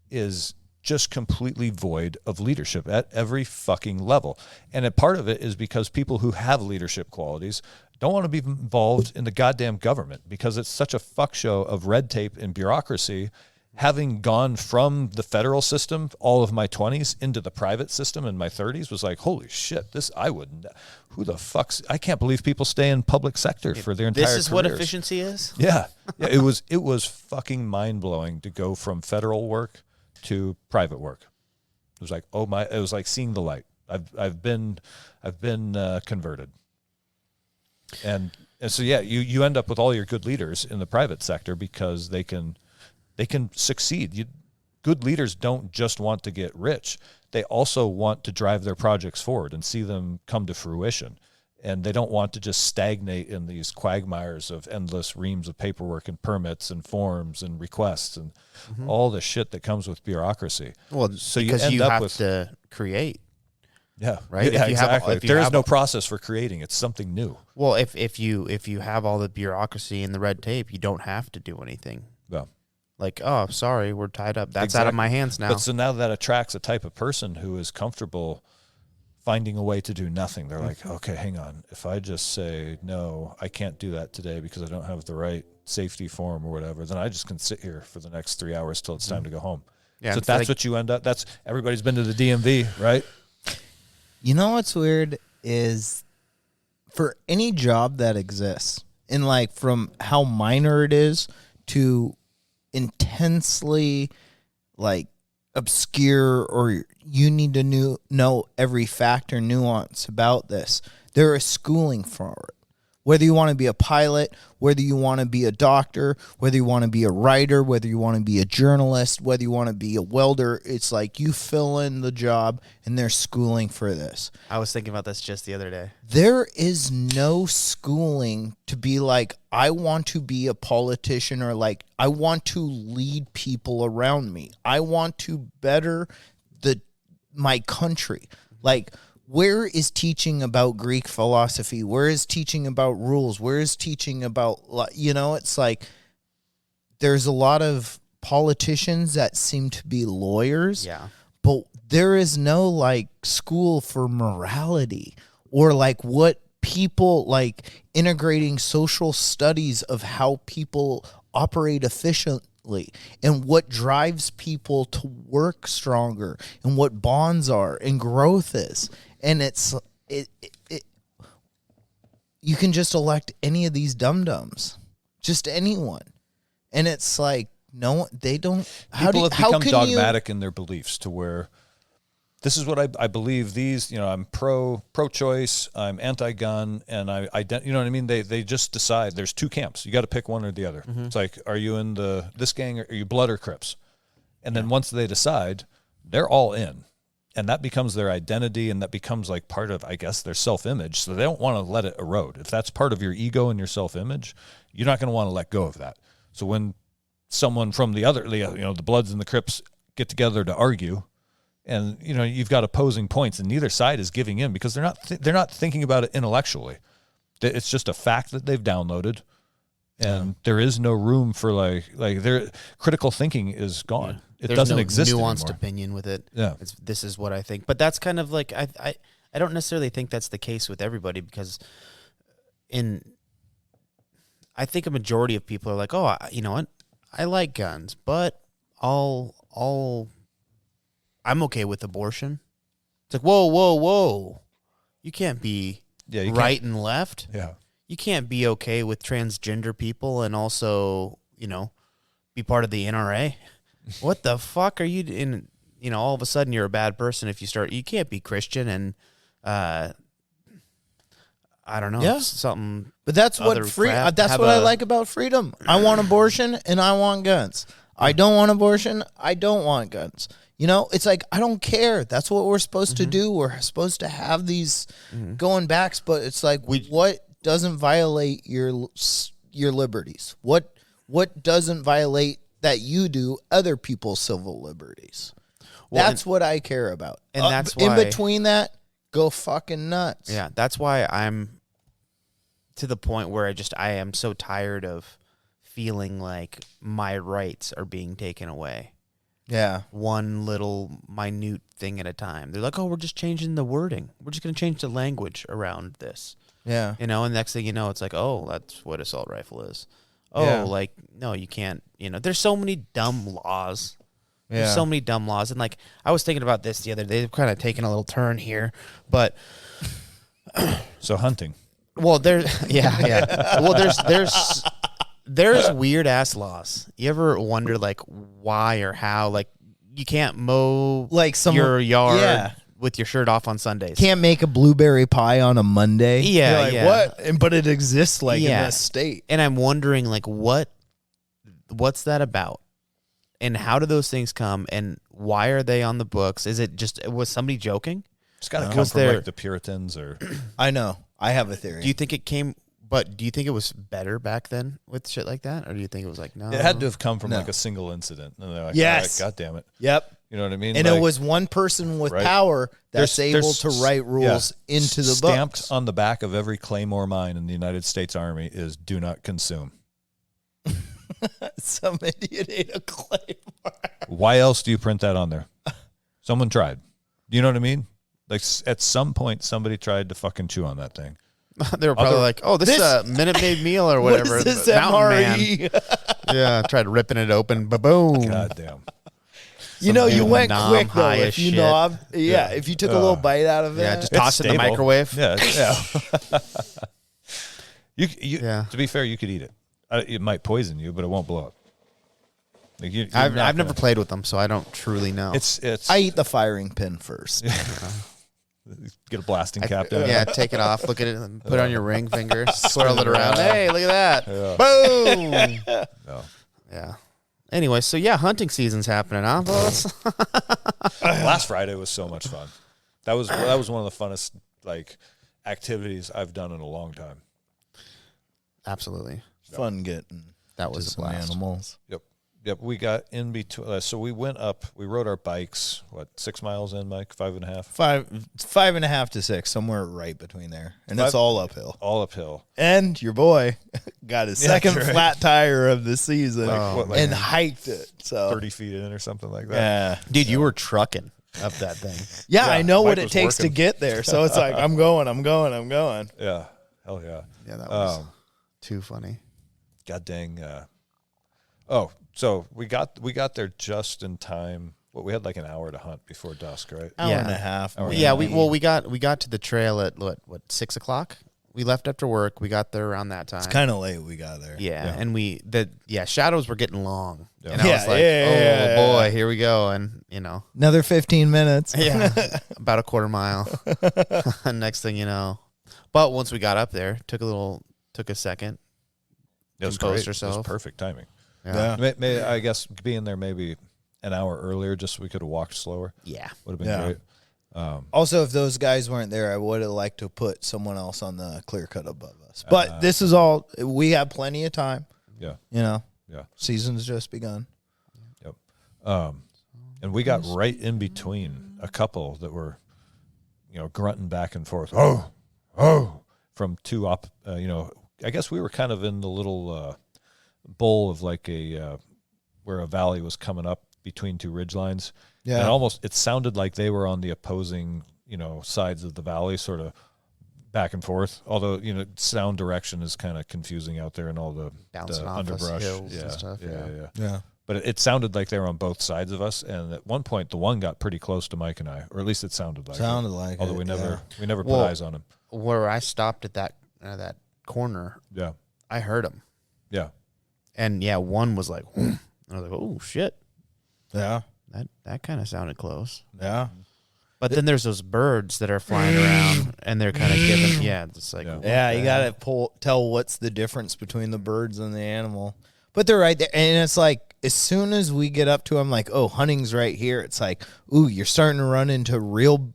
is just completely void of leadership at every fucking level. And a part of it is because people who have leadership qualities don't want to be involved in the goddamn government, because it's such a fuck show of red tape and bureaucracy. Having gone from the federal system all of my 20s into the private system in my 30s was like, holy shit, I can't believe people stay in public sector for their entire careers. This is what efficiency is? Yeah, it was fucking mind-blowing to go from federal work to private work. It was like, it was like seeing the light. I've been converted. And so you end up with all your good leaders in the private sector because they can succeed. Good leaders don't just want to get rich. They also want to drive their projects forward and see them come to fruition. And they don't want to just stagnate in these quagmires of endless reams of paperwork and permits and forms and requests and all the shit that comes with bureaucusy. Well, so because you have to create. Yeah, right. Yeah, exactly. There is no process for creating. It's something new. Well, if you have all the bureaucracy and the red tape, you don't have to do anything. Yeah. Like, oh, sorry, we're tied up. That's out of my hands now. But so now that attracts a type of person who is comfortable finding a way to do nothing. They're like, okay, hang on. If I just say, no, I can't do that today because I don't have the right safety form or whatever, then I just can sit here for the next 3 hours till it's time to go home. Yeah, so that's what you end up. That's everybody's been to the DMV, right? You know what's weird is for any job that exists, and like from how minor it is to intensely like obscure, or you need to know every fact or nuance about this, there is schooling for it. Whether you want to be a pilot, whether you want to be a doctor, whether you want to be a writer, whether you want to be a journalist, whether you want to be a welder, it's like you fill in the job and there's schooling for this. I was thinking about this just the other day. There is no schooling to be like, I want to be a politician, or like, I want to lead people around me. I want to better my country. Like, where is teaching about Greek philosophy? Where is teaching about rules? Where is teaching about, it's like there's a lot of politicians that seem to be lawyers. Yeah. But there is no like school for morality, or like what people, like integrating social studies of how people operate efficiently and what drives people to work stronger and what bonds are and growth is. And you can just elect any of these dum-dums, just anyone. And it's like, no, they don't. People have become dogmatic in their beliefs to where this is what I believe. These, I'm pro-choice, I'm anti-gun, and I you know what I mean? They just decide there's two camps. You got to pick one or the other. It's like, are you in this gang, or are you Blood or Crips? And then once they decide, they're all in. And that becomes their identity, and that becomes like part of, I guess, their self-image. So they don't want to let it erode. If that's part of your ego and your self-image, you're not going to want to let go of that. So when someone from the other, the Bloods and the Crips get together to argue, and you've got opposing points, and neither side is giving in because they're not thinking about it intellectually. It's just a fact that they've downloaded, and there is no room for like their critical thinking is gone. Yeah. It doesn't no exist nuanced anymore. opinion with it. Yeah, this is what I think. But that's kind of like I don't necessarily think that's the case with everybody, because I think a majority of people are like, oh, you know what, I like guns, but I'm okay with abortion. It's like, whoa, you can't be right and left. Yeah, you can't be okay with transgender people and also be part of the NRA. What the fuck are you in? All of a sudden you're a bad person if you can't be Christian and I don't know, something. But that's what that's what I like about freedom. I want abortion and I want guns. I don't want abortion. I don't want guns. It's like, I don't care. That's what we're supposed to do. We're supposed to have these going backs, but it's like, what doesn't violate your liberties? What doesn't violate that you do other people's civil liberties? Well, that's what I care about. And that's why, in between that, go fucking nuts. Yeah, that's why I'm to the point where I am so tired of feeling like my rights are being taken away. Yeah. One little minute thing at a time. They're like, oh, we're just changing the wording. We're just going to change the language around this. Yeah. And next thing you know, it's like, oh, that's what assault rifle is. Oh, like, no, you can't, there's so many dumb laws. There's so many dumb laws. And like, I was thinking about this the other day, kind of taking a little turn here, but. So hunting. Well, Well, there's weird ass laws. You ever wonder like why or how? Like, you can't mow your yard with your shirt off on Sundays. Can't make a blueberry pie on a Monday. Yeah, like, what? But it exists in this state. And I'm wondering like what's that about? And how do those things come? And why are they on the books? Was somebody joking? It's got to come from like the Puritans or. I know. I have a theory. Do you think it came? But do you think it was better back then with shit like that, or do you think it was like no? It had to have come from like a single incident. And they're like, yes, God damn it. Yep. You know what I mean? And it was one person with power that's able to write rules into the stamped books. On the back of every Claymore mine in the United States Army is "Do not consume." Some idiot ate a Claymore. Why else do you print that on there? Someone tried. You know what I mean? Like at some point, somebody tried to fucking chew on that thing. They were probably like, "Oh, this is a Minute Maid meal or whatever." What is this Mountain MRE? Man. Yeah, tried ripping it open. Ba-boom. God damn. You know, you went nom quick though. high If as you shit. know, if you took a little bite out of it, Yeah, just toss it in the stable. microwave. Yeah. Yeah. To be fair, you could eat it. It might poison you, but it won't blow up. Like I've never played with them, so I don't truly know. It's. I eat the firing pin first. Get a blasting cap down. Yeah, take it off, look at it, and put it on your ring finger, swirl it around. Hey, look at that. Boom. No. Yeah. Anyway, so yeah, hunting season's happening, huh, boss? Last Friday was so much fun. That was one of the funnest like activities I've done in a long time. Absolutely. Fun getting That was to a some blast. animals. Yep. We got in between. So we went up. We rode our bikes. 6 miles in, Mike? 5.5. 5.5 to 6, somewhere right between there, and it's all uphill. All uphill. And your boy got his second that's right. flat tire of the season Like and hiked it. So 30 feet in or something like that. yeah, Dude, you were trucking up that thing. yeah, I know Mike what it was takes to working. get there. So it's like I'm going. Yeah. Hell yeah. Yeah, that was too funny. God dang. So we got there just in time. Well, we had like an hour to hunt before dusk, right? Hour Yeah. and a half. Yeah, we got to the trail at what 6 o'clock. We left after work. We got there around that time. It's kind of late. We got there. Yeah, and shadows were getting long. Yeah. And I was like, Yeah. boy, here we go. And, Another 15 minutes. about a quarter mile. Next thing you know. But once we got up there, took a second. It was Composed great. It herself. was perfect timing. Yeah. I guess being there maybe an hour earlier, just so we could have walked slower, Yeah. would have been Yeah. great. Also, if those guys weren't there, I would have liked to put someone else on the clear cut above us. But this is all, we have plenty of time. Yeah. Yeah. Season's just begun. Yep. And we got right in between a couple that were, grunting back and forth. Oh, from two up. I guess we were kind of in the little bowl of like where a valley was coming up between two ridge lines. Yeah. And it sounded like they were on the opposing, sides of the valley, sort of back and forth. Although, sound direction is kind of confusing out there and all the Bouncing off us underbrush. hills and stuff. Yeah. Yeah. But it sounded like they were on both sides of us, and at one point the one got pretty close to Mike and I, or at least it sounded like Although we never put eyes on him. Where I stopped at that corner, Yeah. I heard him. Yeah. And one was like, and I was like, oh shit. Yeah. That kind of sounded close. Yeah. But then there's those birds that are flying around, and they're kind of giving, it's like, Yeah, you got to tell what's the difference between the birds and the animal. But they're right there. And it's like, as soon as we get up to them, like, oh, hunting's right here. It's like, ooh, you're starting to run into real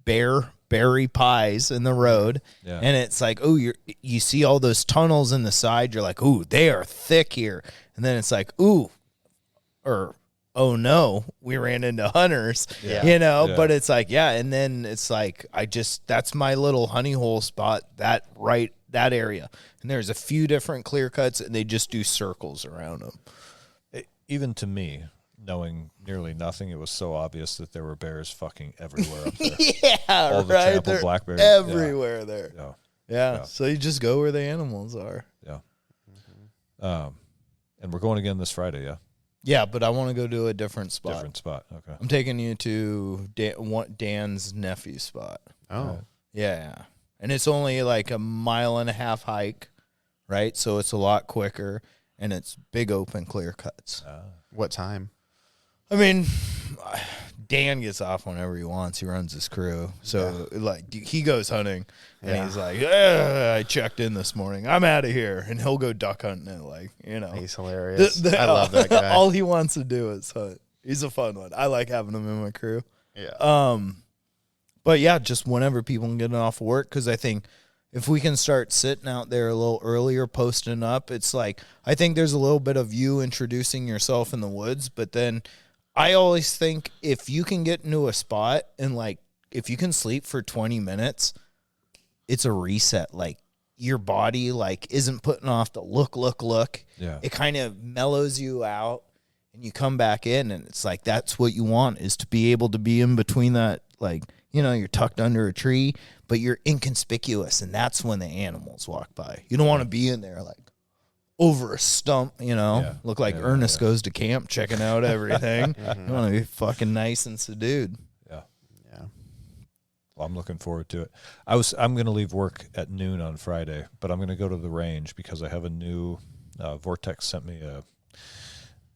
berry pies in the road. Yeah. And it's like, oh, you see all those tunnels in the side. You're like, ooh, they are thick here. And then it's like, ooh, or oh no, we ran into hunters, Yeah. but it's like, and then it's like, that's my little honey hole spot, that area. And there's a few different clear cuts and they just do circles around them. Even to me, knowing nearly nothing, it was so obvious that there were bears fucking everywhere up there. All the right. Tampa They're blackberries. everywhere there. Yeah. Yeah. So you just go where the animals are. Yeah. And we're going again this Friday, yeah? Yeah, but I want to go to a different spot. Different spot, okay. I'm taking you to Dan's nephew's spot. oh, Yeah. And it's only like a 1.5 mile hike, right? So it's a lot quicker, and it's big open clear cuts. what time? I mean, Dan gets off whenever he wants. He runs his crew. So, he goes hunting, and he's like, I checked in this morning. I'm out of here. And he'll go duck hunting at, He's hilarious. I love that guy. All he wants to do is hunt. He's a fun one. I like having him in my crew. Yeah. But yeah, just whenever people can get off work, because I think if we can start sitting out there a little earlier, posting up, it's like, I think there's a little bit of you introducing yourself in the woods, but then I always think if you can get into a spot and if you can sleep for 20 minutes, it's a reset. Like your body isn't putting off the look. Yeah. It kind of mellows you out and you come back in and it's like, that's what you want, is to be able to be in between that you're tucked under a tree, but you're inconspicuous, and that's when the animals walk by. You don't want to be in there like over a stump, look like Ernest goes to camp checking out everything. You want to be fucking nice and subdued. Yeah. Well, I'm looking forward to it. I'm going to leave work at noon on Friday, but I'm going to go to the range because I have a new Vortex sent me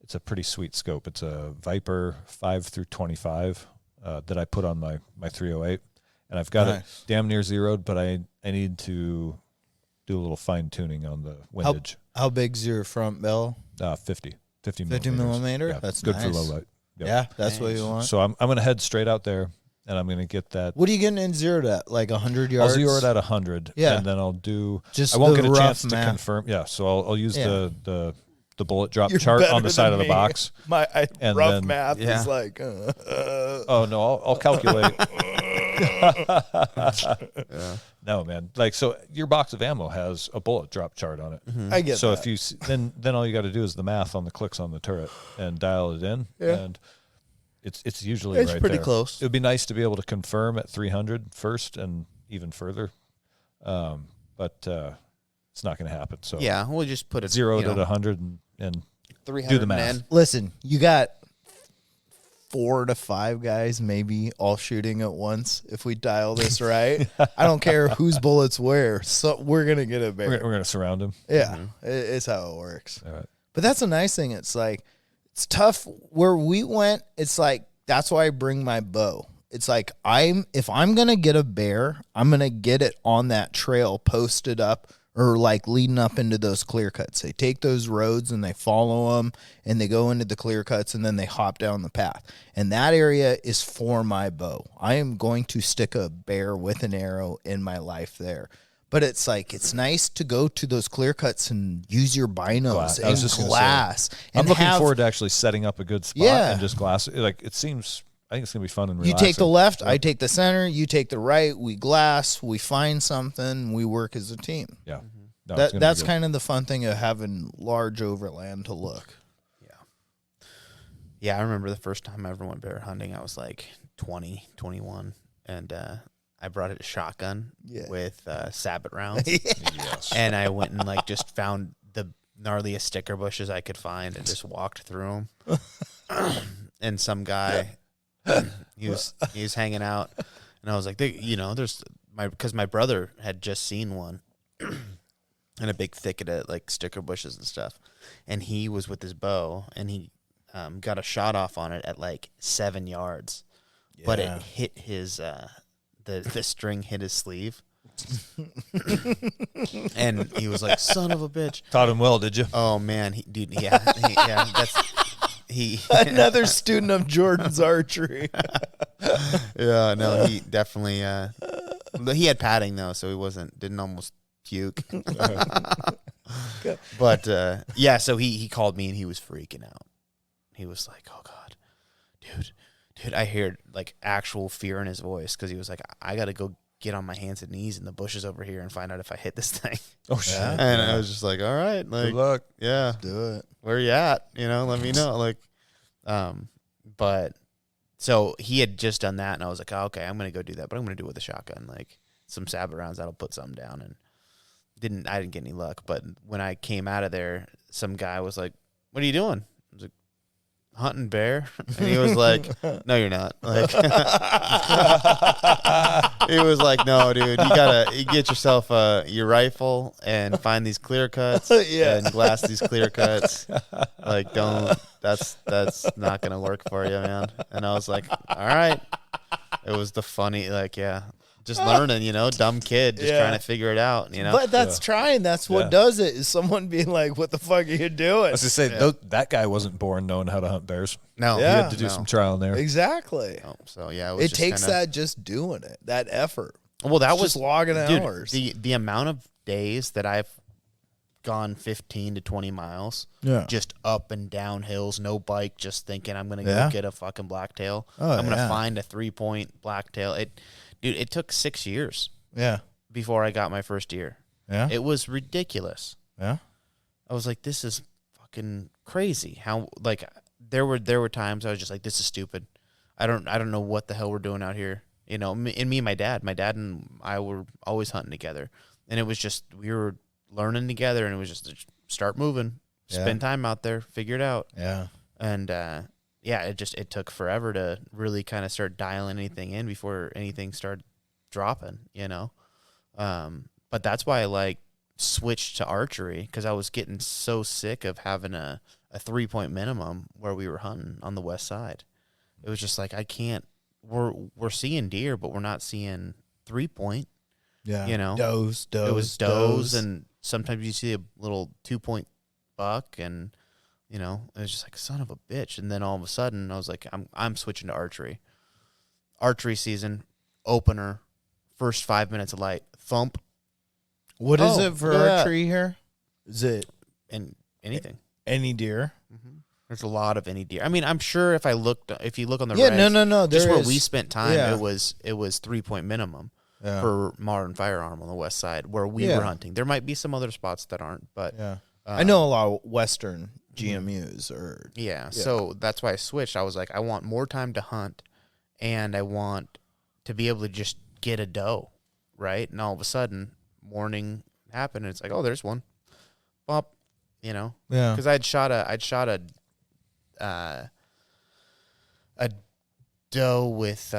it's a pretty sweet scope. It's a Viper 5-25 that I put on my 308, and I've got it damn near zeroed, but I need to do a little fine tuning on the windage. How big's your front bell? 50 millimeter. Yeah, that's good nice. for low light. Yep. Yeah, that's what you want. So I'm going to head straight out there, and I'm going to get that. What are you getting in zeroed at? Like 100 yards? I'll zero it at 100. Yeah, and then I'll do. Just I won't the get a chance rough to map. confirm. Yeah, so I'll use the bullet drop You're chart on better the side than of the me. box. My And rough then- math Yeah. is like. Oh no, I'll calculate. No, man. Like, so your box of ammo has a bullet drop chart on it. I get So that. if you then all you got to do is the math on the clicks on the turret and dial it in, and it's usually It's right pretty there. close. It would be nice to be able to confirm at 300 first and even further, but it's not going to happen. So Yeah, we'll just put it zeroed at 100 and 300 do the math. Listen, you got 4 to 5 guys maybe all shooting at once if we dial this right. I don't care whose bullets where. So we're going to get a bear. We're going to surround him. Yeah, it's how it works. All right. But that's a nice thing. It's like, it's tough. Where we went, it's like, that's why I bring my bow. It's like, if I'm going to get a bear, I'm going to get it on that trail posted up or like leading up into those clear cuts. They take those roads and they follow them and they go into the clear cuts and then they hop down the path. And that area is for my bow. I am going to stick a bear with an arrow in my life there. But it's like, it's nice to go to those clear cuts and use your binos I was and just gonna say, glass. I'm and looking have- forward to actually setting up a good spot Yeah. and just glass. Like, it seems, I think it's going to be fun and You relaxing. take the left, I take the center, you take the right, we glass, we find something, we work as a team. Yeah. No, it's gonna be That's good. kind of the fun thing of having large overland to look. Yeah, I remember the first time I ever went bear hunting, I was like 20, 21, and I brought a shotgun with sabot rounds, Yes. and I went and like just found the gnarliest sticker bushes I could find and just walked through them. And some guy, he was hanging out, and I was like, because my brother had just seen one in a big thicket of like sticker bushes and stuff, and he was with his bow, and he got a shot off on it at like 7 yards, but it hit his the string hit his sleeve, and he was like, "Son of a bitch!" Taught him well, did you? Oh man, he Another student of Jordan's archery. yeah, no, he definitely but he had padding though, so he didn't almost puke. But so he called me and he was freaking out. He was like, "Oh God, dude, I heard like actual fear in his voice," because he was like, "I got to go get on my hands and knees in the bushes over here and find out if I hit this thing." Oh, shit. And I was just like, "All right, like, Good luck. yeah, Do it. where you at? Let me know." Like, but so he had just done that, and I was like, "Oh, okay, I'm gonna go do that, but I'm gonna do it with a shotgun, like some sabot rounds that'll put something down." And I didn't get any luck. But when I came out of there, some guy was like, "What are you doing?" I was like, "Hunting bear," and he was like, "No, you're not." Like, he was like, "No, dude, you get yourself your rifle and find these clear cuts and glass these clear cuts. Like, don't. That's not gonna work for you, man." And I was like, "All right." It was the funny, like, just learning, dumb kid, just trying to figure it out, But that's trying. That's what does it, is someone being like, "What the fuck are you doing?" I was just saying, that guy wasn't born knowing how to hunt bears. No, He Yeah. had to do some trial and error. Exactly. no. So it was It just takes kinda, that just doing it, that effort. Well, that It's was just logging dude, hours. The amount of days that I've gone 15 to 20 miles, Yeah. just up and down hills, no bike, just thinking I'm gonna Yeah. go get a fucking blacktail. Oh, I'm gonna yeah. find a 3-point blacktail. It took 6 years Yeah. before I got my first deer. Yeah. It was ridiculous. Yeah. I was like, this is fucking crazy. How, like, there were times I was just like, this is stupid. I don't know what the hell we're doing out here. You know, me and my dad and I were always hunting together, and it was just we were learning together, and it was just start moving, spend time out there, figure it out. Yeah. And it took forever to really kind of start dialing anything in before anything started dropping, you know. But that's why I switched to archery, because I was getting so sick of having a 3-point minimum where we were hunting on the west side. It was just like, I can't. We're seeing deer, but we're not seeing 3-point. Yeah. You know, Does. It was does, and sometimes you see a little 2-point buck, and you know, it was just like, son of a bitch. And then all of a sudden, I was like, I'm switching to archery. Archery season opener, first 5 minutes of light, thump. What is it for archery here? Is it And anything. any deer? Mm-hmm. There's a lot of any deer. I mean, I'm sure if you look on the Yeah, regs, no. just where is. we spent time, Yeah. it was 3-point minimum Yeah. for modern firearm on the west side where we were hunting. There might be some other spots that aren't, but Yeah. I know a lot of Western GMUs or so that's why I switched. I was like, I want more time to hunt, and I want to be able to just get a doe, right? And all of a sudden, morning happened, and it's like, oh, there's one, bop, you know, because I'd shot a doe with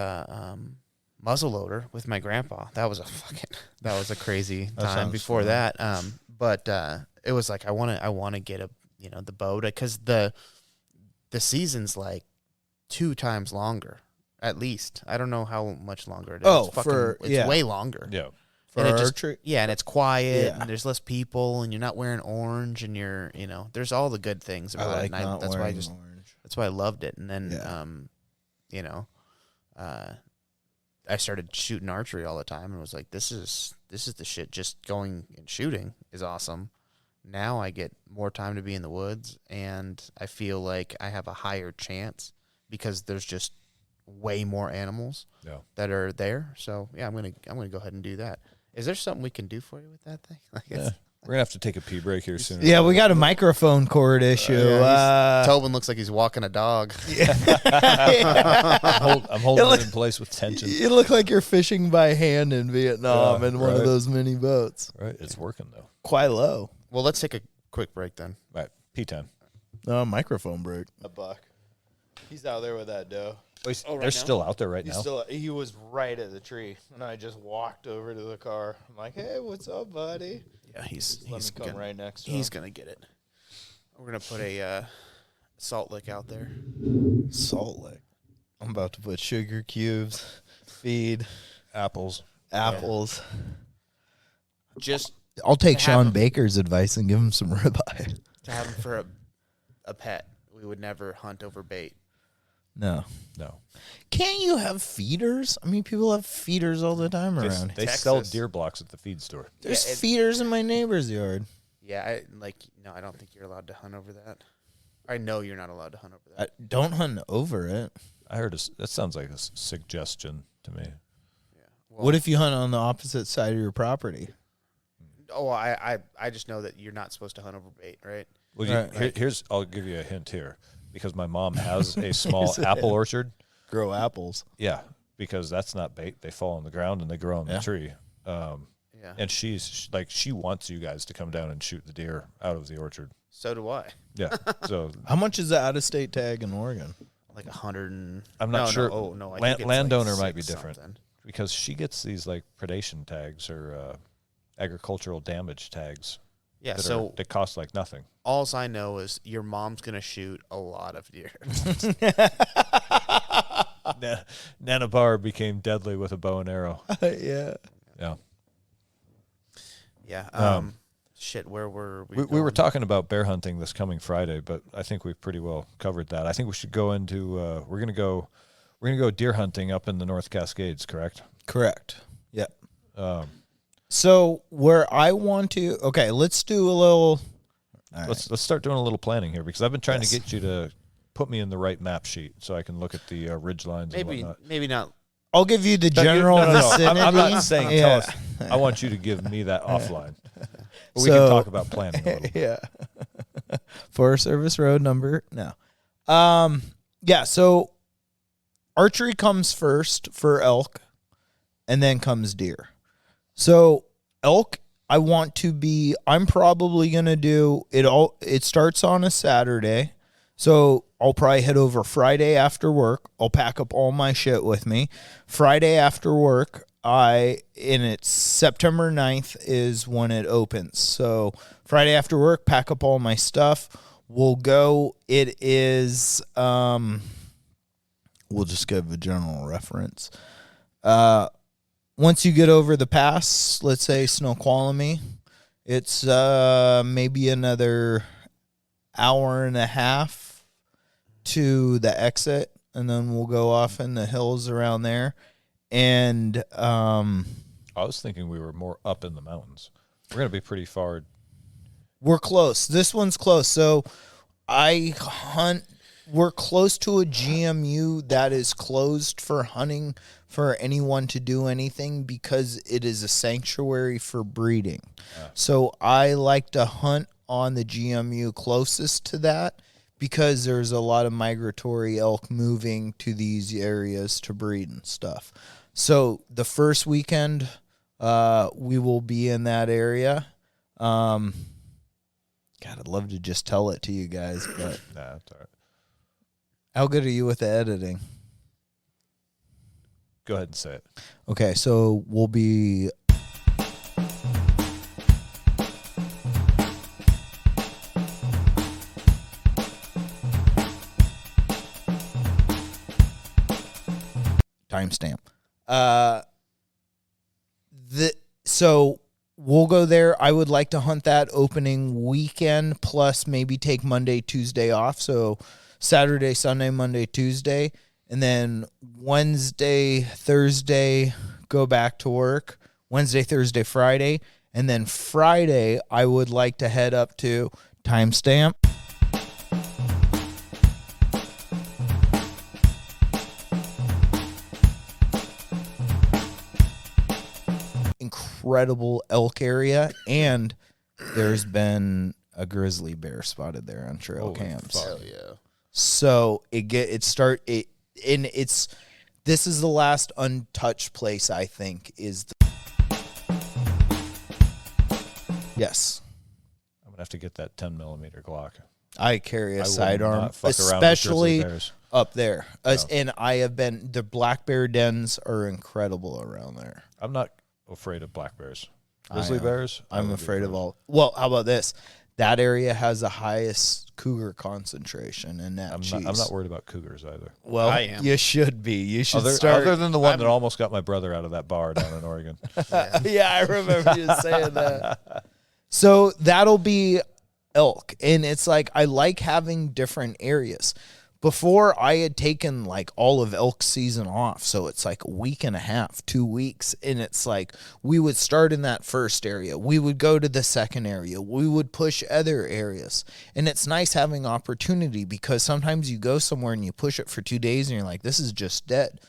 muzzleloader with my grandpa. That was a crazy time before fun. that. But it was like I want to get the bow, because the season's like 2 times longer at least. I don't know how much longer it is. Oh, it's way longer. Yeah. for And archery. and it's quiet, Yeah. and there's less people, and you're not wearing orange, and there's all the good things I about like it. And not that's why wearing orange. that's why I loved it. And then, Yeah. I started shooting archery all the time, and was like, this is the shit. Just going and shooting is awesome. Now I get more time to be in the woods, and I feel like I have a higher chance because there's just way more animals that are there. So yeah, I'm gonna go ahead and do that. Is there something we can do for you with that thing? We're gonna have to take a pee break here soon. Yeah, we got a microphone cord issue. Tobin looks like he's walking a dog. I'm holding it in place with tension. You look like you're fishing by hand in Vietnam in one of those mini boats. Right, it's working though. Quite low. Well, let's take a quick break then. Right, pee time. No, microphone break. A buck. He's out there with that doe. They're still out there right now. He was right at the tree, and I just walked over to the car. I'm like, "Hey, what's up, buddy?" Yeah, he's Let me come right next to He's him. gonna get it. We're gonna put a salt lick out there. Salt Lick. I'm about to put sugar cubes, feed, Apples. apples. Just I'll take To have Sean him. Baker's advice and give him some ribeye. to have him for a pet. We would never hunt over bait. No. No, Can't you have feeders? I mean, people have feeders all the time they, around. they sell Texas. deer blocks at the feed store. There's Yeah, feeders in my neighbor's yard. Yeah, I don't think you're allowed to hunt over that. I know you're not allowed to hunt over that. Don't hunt over it. I heard that sounds like a suggestion to me. Yeah. Well, What if you hunt on the opposite side of your property? Oh, I just know that you're not supposed to hunt over bait, right? Well, Right. I'll give you a hint here, because my mom has a small apple orchard. Grow apples. Yeah, because that's not bait. They fall on the ground and they grow on the Yeah. tree. Yeah. And she wants you guys to come down and shoot the deer out of the orchard. So do I. Yeah. So How much is the out-of-state tag in Oregon? Like 100 and I'm not sure. No. Oh no, I Land- think it's landowner like might be 6 different. something. because she gets these like predation tags or agricultural damage tags. Yeah, that they cost like nothing. All I know is your mom's gonna shoot a lot of deer. Nanabar became deadly with a bow and arrow. Yeah. Yeah. Yeah. Shit, where were we? We were talking about bear hunting this coming Friday, but I think we've pretty well covered that. I think we should go into we're gonna go deer hunting up in the North Cascades, correct? Correct. Yep. So where I want to, okay, let's do a little. let's start doing a little planning here, because I've been trying to get you to put me in the right map sheet so I can look at the ridge lines and whatnot. Maybe not. I'll give you the general No. vicinity. I'm not saying tell Yeah. us. I want you to give me that offline. But we So- can talk about planning a little. Yeah. Forest Service Road number. No. Yeah. So archery comes first for elk. and then comes deer. So elk, I'm probably going to do it all. It starts on a Saturday. So I'll probably head over Friday after work. I'll pack up all my shit with me. Friday after work, it's September 9th is when it opens. So Friday after work, pack up all my stuff. We'll go. It is, we'll just give a general reference. Once you get over the pass, let's say Snoqualmie, it's maybe another hour and a half to the exit, and then we'll go off in the hills around there. And I was thinking we were more up in the mountains. We're going to be pretty far. We're close. This one's close. So we're close to a GMU that is closed for hunting for anyone to do anything because it is a sanctuary for breeding. So I like to hunt on the GMU closest to that because there's a lot of migratory elk moving to these areas to breed and stuff. So the first weekend, we will be in that area. God, I'd love to just tell it to you guys, but Nah, it's all right. How good are you with the editing? Go ahead and say it. Okay, so we'll be timestamp. So we'll go there. I would like to hunt that opening weekend, plus maybe take Monday, Tuesday off. So Saturday, Sunday, Monday, Tuesday, and then Wednesday, Thursday, go back to work. Wednesday, Thursday, Friday, and then Friday, I would like to head up to timestamp. Incredible elk area, and there's been a grizzly bear spotted there on trail cams. Hell yeah. So this is the last untouched place, I think, is yes. I'm going to have to get that 10 millimeter Glock. I carry a I will sidearm, not fuck around with especially grizzly bears. up there. No. And I have been, the black bear dens are incredible around there. I'm not afraid of black bears. Grizzly bears? I'm afraid of all. Well, how about this? That area has the highest cougar concentration in that I'm not worried about cougars either. Well, I am. you should be. You should Other than the one that almost got my brother out of that bar down in Oregon. Yeah, I remember you saying that. So that'll be elk. And it's like, I like having different areas. Before, I had taken like all of elk season off. So it's like a week and a half, 2 weeks. And it's like, we would start in that first area. We would go to the second area. We would push other areas. And it's nice having opportunity, because sometimes you go somewhere and you push it for 2 days and you're like, this is just dead.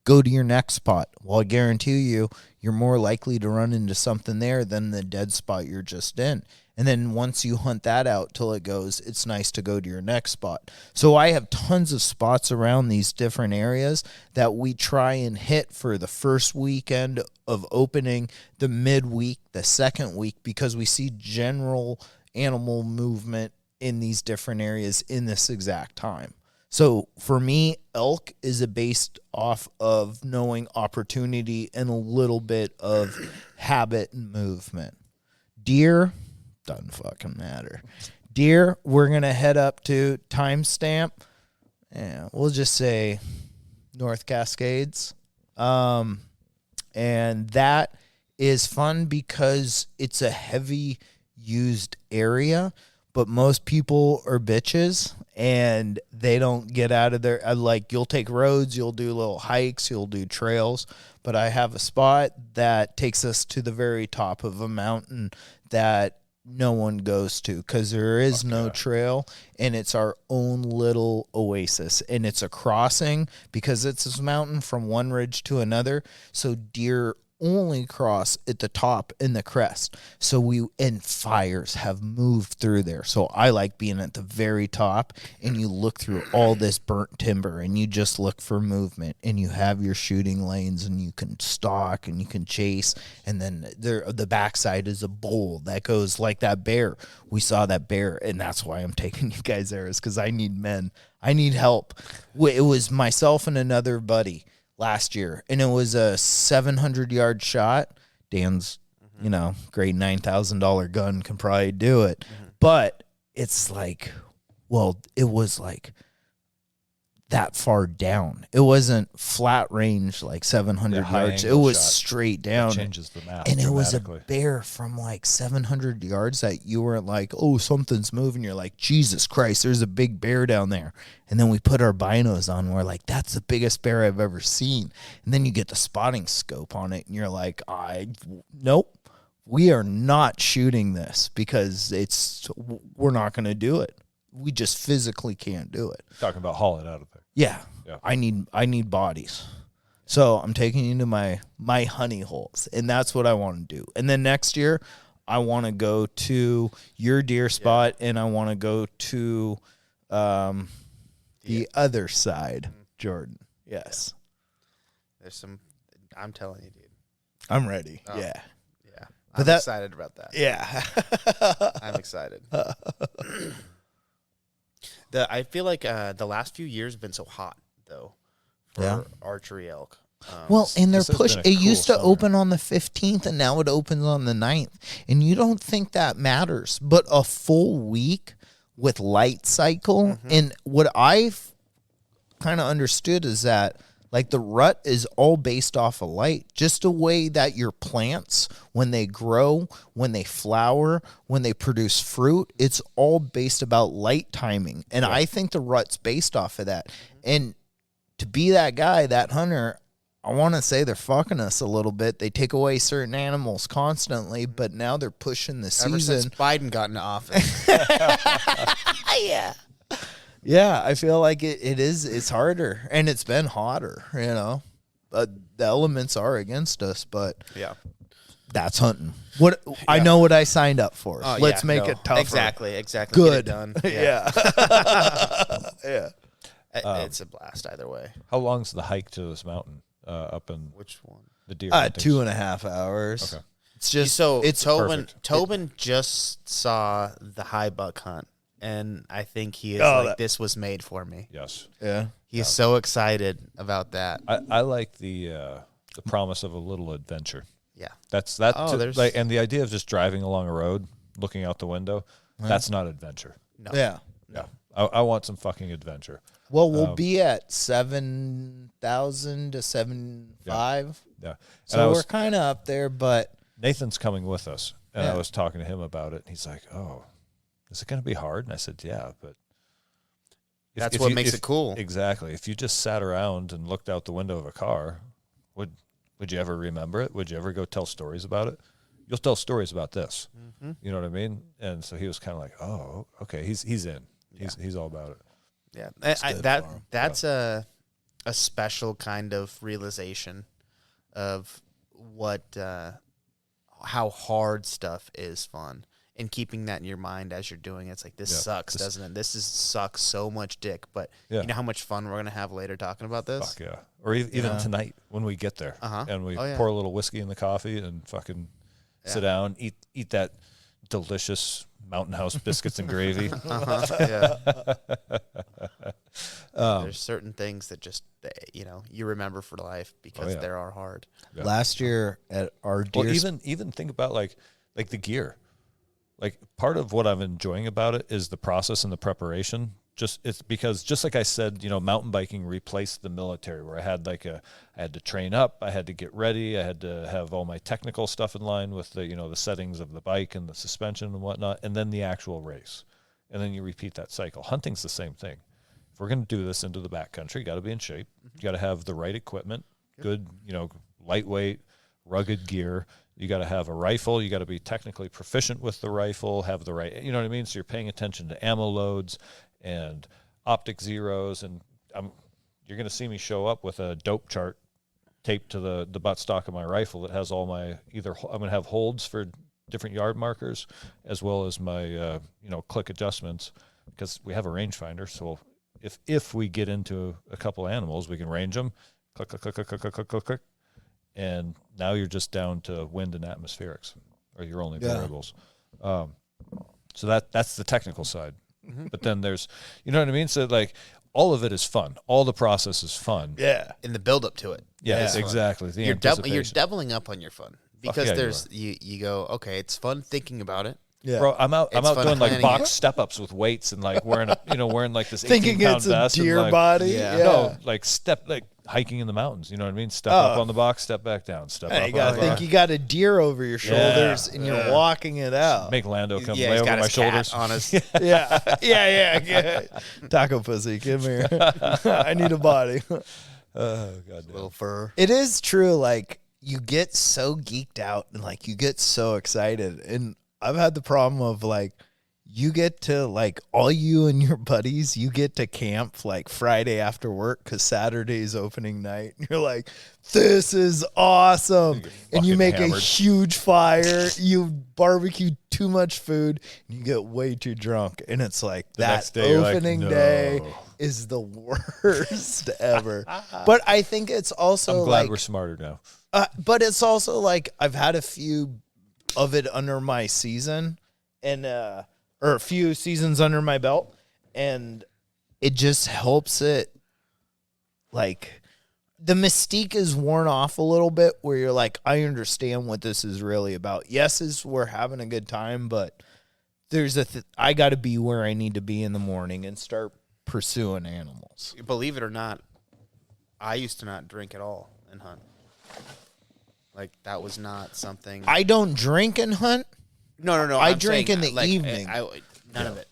Go to your next spot. Well, I guarantee you, you're more likely to run into something there than the dead spot you're just in. And then once you hunt that out till it goes, it's nice to go to your next spot. So I have tons of spots around these different areas that we try and hit for the first weekend of opening, the midweek, the second week, because we see general animal movement in these different areas in this exact time. So for me, elk is based off of knowing opportunity and a little bit of habit and movement. Deer, doesn't fucking matter. Deer, we're going to head up to timestamp. Yeah, we'll just say North Cascades. And that is fun because it's a heavy used area, but most people are bitches and they don't get out of there. Like, you'll take roads, you'll do little hikes, you'll do trails, but I have a spot that takes us to the very top of a mountain that no one goes to, because there is no trail, and it's our own little oasis, and it's a crossing because it's this mountain from one ridge to another. So deer only cross at the top and the crest. And fires have moved through there. So I like being at the very top, and you look through all this burnt timber and you just look for movement, and you have your shooting lanes, and you can stalk and you can chase. And then the backside is a bowl that goes like that bear. We saw that bear, and that's why I'm taking you guys there, is because I need men. I need help. It was myself and another buddy last year, and it was a 700-yard shot. Dan's, great $9,000 gun can probably do it. But it's like, it was like that far down. It wasn't flat range like 700 yards. It was straight down. It changes the map. And it was a bear from like 700 yards that you weren't like, oh, something's moving. You're like, Jesus Christ, there's a big bear down there. And then we put our binos on. We're like, that's the biggest bear I've ever seen. And then you get the spotting scope on it, and you're like, nope, we are not shooting this because we're not going to do it. We just physically can't do it. Talking about haul it out of there. Yeah. I need bodies. So I'm taking you to my honey holes, and that's what I want to do. And then next year, I want to go to your deer spot, and I want to go to the other side, Jordan. Yes. I'm telling you, dude. I'm ready. Oh. Yeah. Yeah. I'm excited about that. Yeah. I'm excited. I feel like the last few years have been so hot, though, for archery elk. And they're pushed. It used to open on the 15th, and now it opens on the 9th. And you don't think that matters, but a full week with light cycle. And what I've kind of understood is that, like, the rut is all based off of light, just the way that your plants, when they grow, when they flower, when they produce fruit, it's all based about light timing. And I think the rut's based off of that. And to be that guy, that hunter, I want to say they're fucking us a little bit. They take away certain animals constantly, but now they're pushing the season. Ever since Biden got into office. Yeah. Yeah, I feel like it's harder, and it's been hotter, But the elements are against us, but that's hunting. I know what I signed up for. Let's make it tougher. Exactly. Good. Get it done. Yeah. Yeah. It's a blast either way. How long's the hike to this mountain up in Which one? the deer? 2.5 hours. Okay. It's just Tobin just saw the high buck hunt, and I think he is this was made for me. Yes. Yeah. He's so excited about that. I like the promise of a little adventure. Yeah. That's and the idea of just driving along a road, looking out the window, that's not adventure. No. Yeah. Yeah. I want some fucking adventure. Well, we'll be at 7,000 to 7,500. Yeah. So we're kind of up there, but Nathan's coming with us, and I was talking to him about it. And he's like, "Oh, is it going to be hard?" And I said, "Yeah, but that's what makes it cool." Exactly. If you just sat around and looked out the window of a car, would you ever remember it? Would you ever go tell stories about it? You'll tell stories about this. Mm-hmm. You know what I mean? And so he was kind of like, "Oh, okay, he's in. He's all about it." Yeah, that's a special kind of realization of what how hard stuff is fun, and keeping that in your mind as you're doing it. It's like, this sucks, doesn't it? This sucks so much dick, but you know how much fun we're gonna have later talking about this. Fuck yeah! Or even tonight when we get there, and we pour a little whiskey in the coffee and fucking sit down, eat that delicious Mountain House biscuits and gravy. There's certain things that just you remember for life because they are hard. Yeah. Last year at our deer, even think about like the gear. Like, part of what I'm enjoying about it is the process and the preparation. It's because, just like I said, mountain biking replaced the military, where I had to train up, I had to get ready, I had to have all my technical stuff in line with the settings of the bike and the suspension and whatnot, and then the actual race. And then you repeat that cycle. Hunting's the same thing. If we're going to do this into the backcountry, you got to be in shape. You got to have the right equipment, good, lightweight, rugged gear. You got to have a rifle. You got to be technically proficient with the rifle, have the right, you know what I mean? So you're paying attention to ammo loads and optic zeros. And you're going to see me show up with a dope chart taped to the buttstock of my rifle that has all my I'm going to have holds for different yard markers, as well as my click adjustments, because we have a rangefinder. So if we get into a couple animals, we can range them, click, click, click, click, click, click, click, click, and now you're just down to wind and atmospherics, or your only variables. So that's the technical side. But then there's, you know what I mean? So like all of it is fun. All the process is fun. Yeah. In the build up to it. Yeah, exactly. The You're anticipation. doubling up on your fun. Because yeah, there's you go, okay, it's fun thinking about it. Yeah. Bro, I'm out It's fun doing like planning box it. step ups with weights and like wearing like this 18-pound Thinking it's a vest deer and like, body. Yeah. No, like hiking in the mountains. You know what I mean? Step up on the box, step back down, step Yeah, up you on gotta the think box. you got a deer over your shoulders and you're walking it out. Make Lando come Yeah, lay he's over got my his cat shoulders. on his yeah. Taco pussy, come here. I need a body. Oh god. little fur. It is true. Like you get so geeked out and like you get so excited. And I've had the problem of like you get to like all you and your buddies, you get to camp like Friday after work because Saturday's opening night. And you're like, this is awesome. And you fucking make hammered. a huge fire. You barbecue too much food. And you get way too drunk. And it's like that next day you're like, opening "No." day is the worst ever. But I think it's also I'm glad like, we're smarter now. but it's also like I've had a few of it under my season and or a few seasons under my belt, and it just helps it like the mystique is worn off a little bit where you're like, I understand what this is really about. Yes, we're having a good time, but there's I got to be where I need to be in the morning and start pursuing animals. Believe it or not, I used to not drink at all and hunt. Like that was not something. I don't drink and hunt. No. I I'm drink saying, in the like, evening. None of it.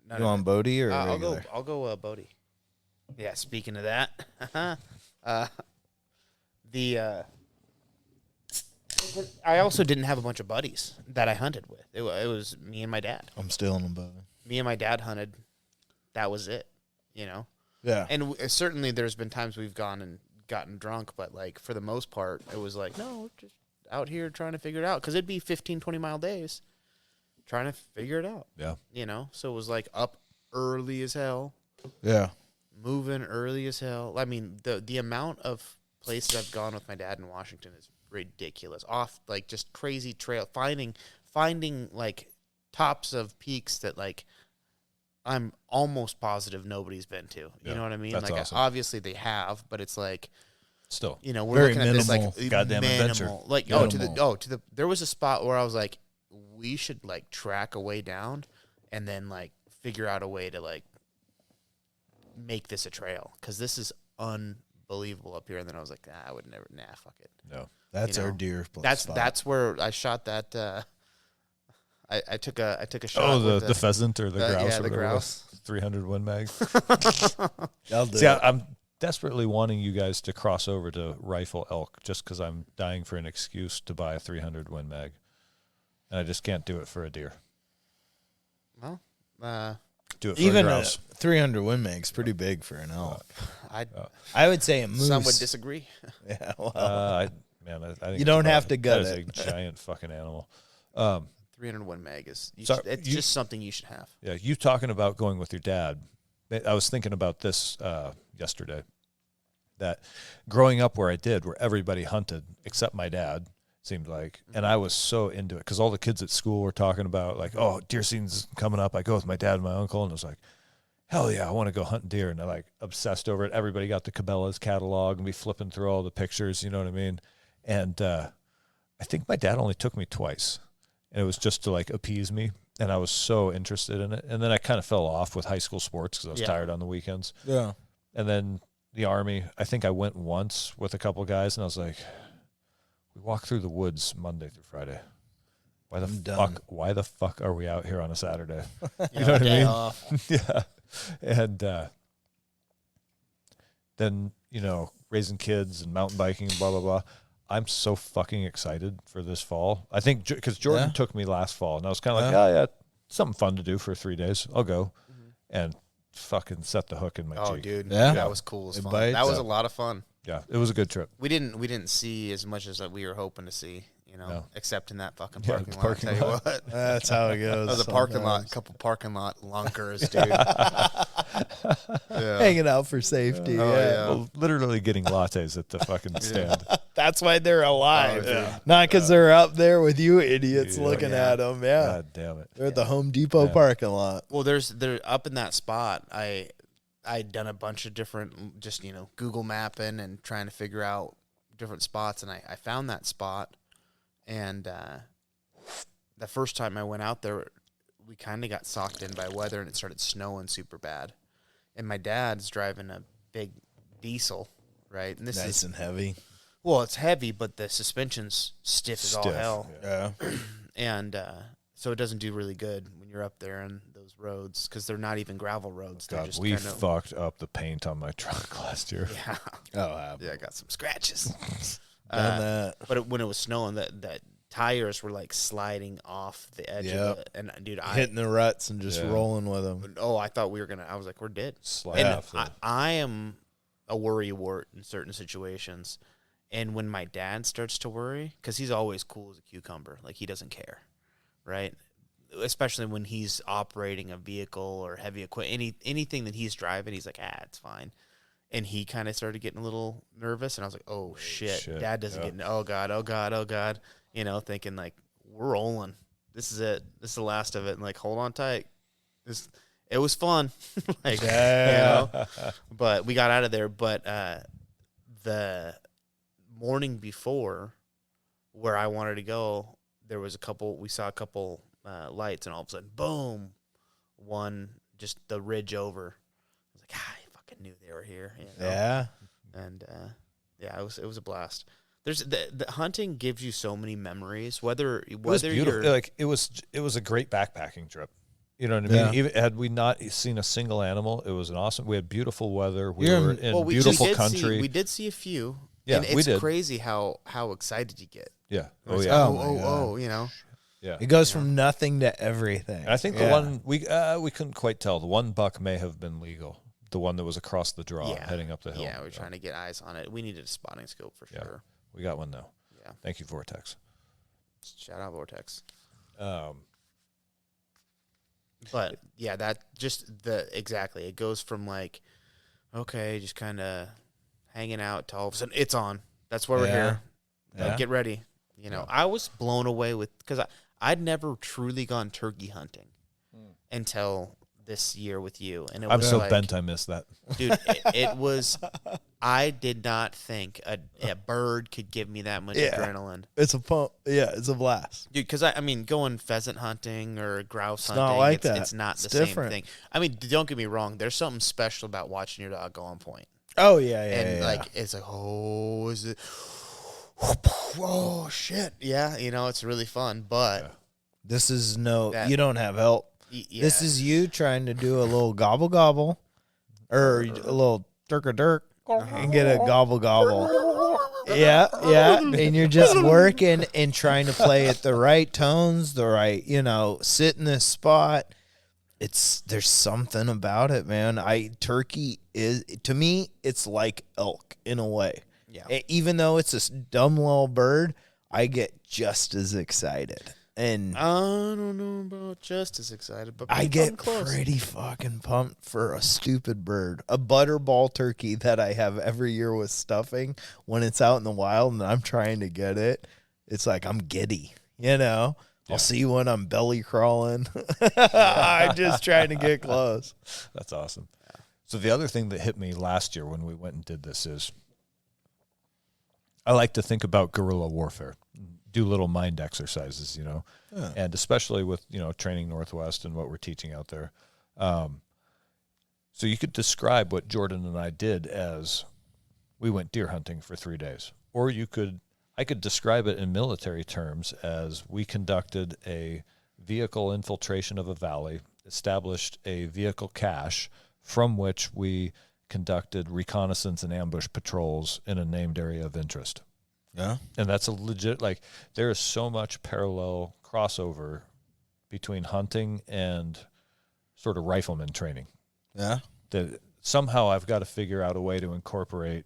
None You of want it. Bodie or I'll regular? go Bodie. Yeah. Speaking of that, I also didn't have a bunch of buddies that I hunted with. It was me and my dad. I'm still in them, Bodie. Me and my dad hunted. That was it. You know. Yeah. And certainly there's been times we've gone and gotten drunk, but like for the most part, it was like, no, just out here trying to figure it out. Because it'd be 15, 20-mile days trying to figure it out. Yeah. You know? So it was like up early as hell, Yeah. moving early as hell. I mean, the amount of places I've gone with my dad in Washington is ridiculous. Off, like, just crazy trail. Finding like, tops of peaks that, like, I'm almost positive nobody's been to. You know what I mean? That's like, awesome. Obviously they have, but it's like, Still. you know, we're Very looking at this minimal. like Goddamn minimal. adventure. Like Minimal. there was a spot where I was like, we should like track a way down and then like figure out a way to like make this a trail because this is unbelievable up here. And then I was like, I would never. Fuck it. No. That's You our know, deer spot. That's where I shot that. I took a shot. Oh, with the pheasant or the grouse. yeah, or the whatever it grouse. was. 300 Win Mag. I'll do See, it. I'm desperately wanting you guys to cross over to rifle elk just because I'm dying for an excuse to buy a 300 Win Mag. And I just can't do it for a deer. Well, Do it for Even a a grouse. 300 Win Mag's pretty big for an elk. I would say a moose. some would disagree. Yeah, well, I think You don't it's have to gut that it. is a giant fucking animal. 301 mag is So it's you- just something you should have. Yeah, you talking about going with your dad. I was thinking about this yesterday. That growing up where I did, where everybody hunted except my dad, seemed like, and I was so into it because all the kids at school were talking about like, oh, deer season's coming up. I go with my dad and my uncle, and I was like, hell yeah, I want to go hunt deer, and I like obsessed over it. Everybody got the Cabela's catalog and be flipping through all the pictures, you know what I mean? And I think my dad only took me twice, and it was just to like appease me, and I was so interested in it. And then I kind of fell off with high school sports because I was tired on the weekends. yeah. And then the Army, I think I went once with a couple of guys, and I was like, we walk through the woods Monday through Friday. Why the fuck are we out here on a Saturday? You know what I mean? Yeah. And then, you know, raising kids and mountain biking and blah, blah, blah. I'm so fucking excited for this fall. I think because Jordan took me last fall, and I was kind of like, oh, yeah, something fun to do for 3 days. I'll go. And fucking set the hook in my cheek. Dude. Yeah? That was cool as It fun. bites? That was a lot of fun. Yeah, it was a good trip. We didn't see as much as we were hoping to see, No. except in that fucking Yeah, parking lot. parking I'll tell lot. you what. That's how it goes. That was a parking lot, sometimes. a couple parking lot lunkers, dude. Yeah. Hanging out for safety. Oh, yeah. yeah. Well, literally getting lattes at the fucking stand. That's why they're alive. Oh, yeah. Not because they're up there with you idiots looking Yeah. at them. Yeah. God damn it. They're at the Home Depot Yeah. parking lot. Well, they're up in that spot. I'd done a bunch of different, just Google mapping and trying to figure out different spots, and I found that spot. And the first time I went out there, we kind of got socked in by weather, and it started snowing super bad. And my dad's driving a big diesel, right? And this Nice is and heavy. well, it's heavy, but the suspension's stiff as all hell. Yeah. And so it doesn't do really good when you're up there on those roads because they're not even gravel roads. They're God, just we kind of, fucked up the paint on my truck last year. yeah, Oh, yeah, I got some scratches. done that. But when it was snowing, that tires were like sliding off the edge Yep. of it. And dude, Hitting the ruts and just Yeah. rolling with them. I thought we were gonna. I was like, we're dead. Slide And off the- I am a worry wart in certain situations. And when my dad starts to worry, because he's always cool as a cucumber, like he doesn't care, right? Especially when he's operating a vehicle or heavy equipment, anything that he's driving, he's like, it's fine. And he kind of started getting a little nervous, and I was like, oh shit. Dad doesn't get, oh god, oh god, oh god, thinking like we're rolling. This is it. This is the last of it, and like hold on tight. It was fun, like but we got out of there. But the morning before, where I wanted to go, we saw a couple lights, and all of a sudden, boom, one just the ridge over. I was like, I fucking knew they were here. Yeah. And it was a blast. There's the hunting gives you so many memories. Whether It was beautiful. you're Like it was a great backpacking trip. You know what I mean? Yeah. Even had we not seen a single animal, it was an awesome. We had beautiful weather. We Yeah. were in well, beautiful did country. we did see a few. Yeah, and it's we did. crazy how excited you get. Yeah. Oh It's yeah. like, Oh, my God. Yeah. It goes from nothing to everything. And I think the Yeah. one we couldn't quite tell. The one buck may have been legal. The one that was across the draw, Yeah. heading up the hill. Yeah, we're trying to get eyes on it. We needed a spotting scope for Yeah. sure. We got one though. Yeah. Thank you, Vortex. Shout out Vortex. But yeah, that just exactly. It goes from like, okay, just kind of hanging out to all of a sudden it's on. That's why we're here. Yeah. Get ready. I was blown away because I'd never truly gone turkey hunting until this year with you, and it I'm was so like, bent I missed that. dude. It was. I did not think a bird could give me that much Yeah. adrenaline. It's a pump. Yeah, it's a blast. Dude, because I mean, going pheasant hunting or grouse It's hunting, not like that. it's not the It's same different. thing. I mean, don't get me wrong. There's something special about watching your dog go on point. Oh, yeah, And like, it's like, oh, is it? Oh, shit. Yeah, it's really fun. But This is That- you don't have help. yeah. This is you trying to do a little gobble gobble or a little dirk and get a gobble gobble. Yeah. And you're just working and trying to play at the right tones, the right, sit in this spot. There's something about it, man. Turkey is, to me, it's like elk in a way. Yeah. Even though it's this dumb little bird, I get just as excited. And I don't know about just as excited, but I pretty get fucking close. pretty fucking pumped for a stupid bird. A butterball turkey that I have every year with stuffing when it's out in the wild and I'm trying to get it. It's like I'm giddy, I'll see when I'm belly crawling. I'm just trying to get close. That's awesome. So the other thing that hit me last year when we went and did this is I like to think about guerrilla warfare, do little mind exercises, and especially with, training Northwest and what we're teaching out there. So you could describe what Jordan and I did as we went deer hunting for 3 days, or I could describe it in military terms as we conducted a vehicle infiltration of a valley, established a vehicle cache from which we conducted reconnaissance and ambush patrols in a named area of interest. Yeah. And that's a legit, there is so much parallel crossover between hunting and sort of rifleman training Yeah. that somehow I've got to figure out a way to incorporate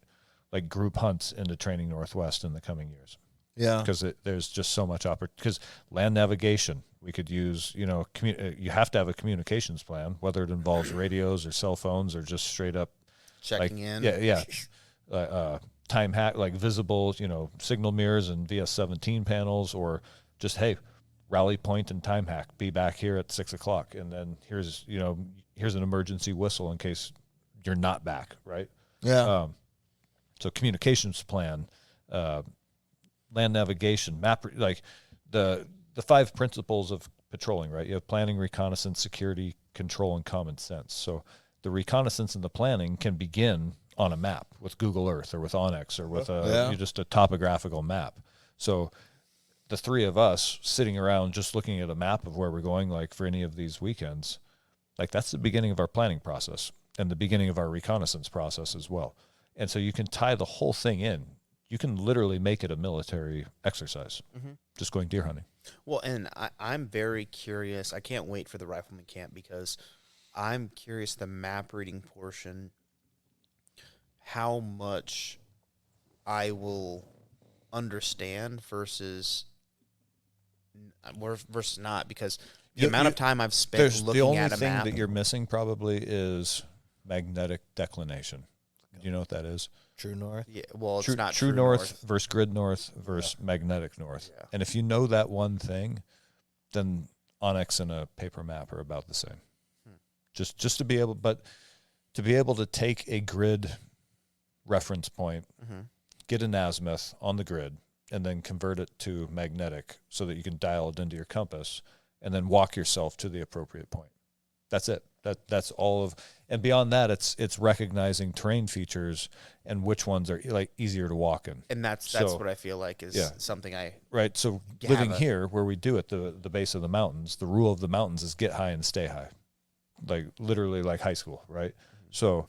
like group hunts into Training Northwest in the coming years. Yeah. Because there's just so much opportunity. Because land navigation, we could use, you know, you have to have a communications plan, whether it involves radios or cell phones or just straight up Checking in. Yeah. Time hack, like visible, you know, signal mirrors and VS17 panels, or just, hey, rally point and time hack, be back here at 6 o'clock. And then here's an emergency whistle in case you're not back. Right. Yeah. So communications plan, land navigation, map, like the 5 principles of patrolling, right? You have planning, reconnaissance, security, control, and common sense. So the reconnaissance and the planning can begin on a map with Google Earth or with Onyx or with just a topographical map. So the 3 of us sitting around just looking at a map of where we're going, like for any of these weekends, like that's the beginning of our planning process and the beginning of our reconnaissance process as well. And so you can tie the whole thing in. You can literally make it a military exercise, just going deer hunting. Well, and I'm very curious. I can't wait for the rifleman camp because I'm curious the map reading portion, how much I will understand versus not, because the amount of time I've spent looking at a map. The only thing that you're missing probably is magnetic declination. Do you know what that is? True north. Yeah, well, it's not true north versus grid north versus magnetic north. Yeah. And if you know that one thing, then Onyx and a paper map are about the same. Just to be able, but to be able to take a grid reference point, get an azimuth on the grid, and then convert it to magnetic so that you can dial it into your compass, and then walk yourself to the appropriate point. That's it. That's all of, and beyond that, it's recognizing terrain features and which ones are like easier to walk in. And that's what I feel like is something I right. So living here where we do at the base of the mountains, the rule of the mountains is get high and stay high, like literally like high school, right? So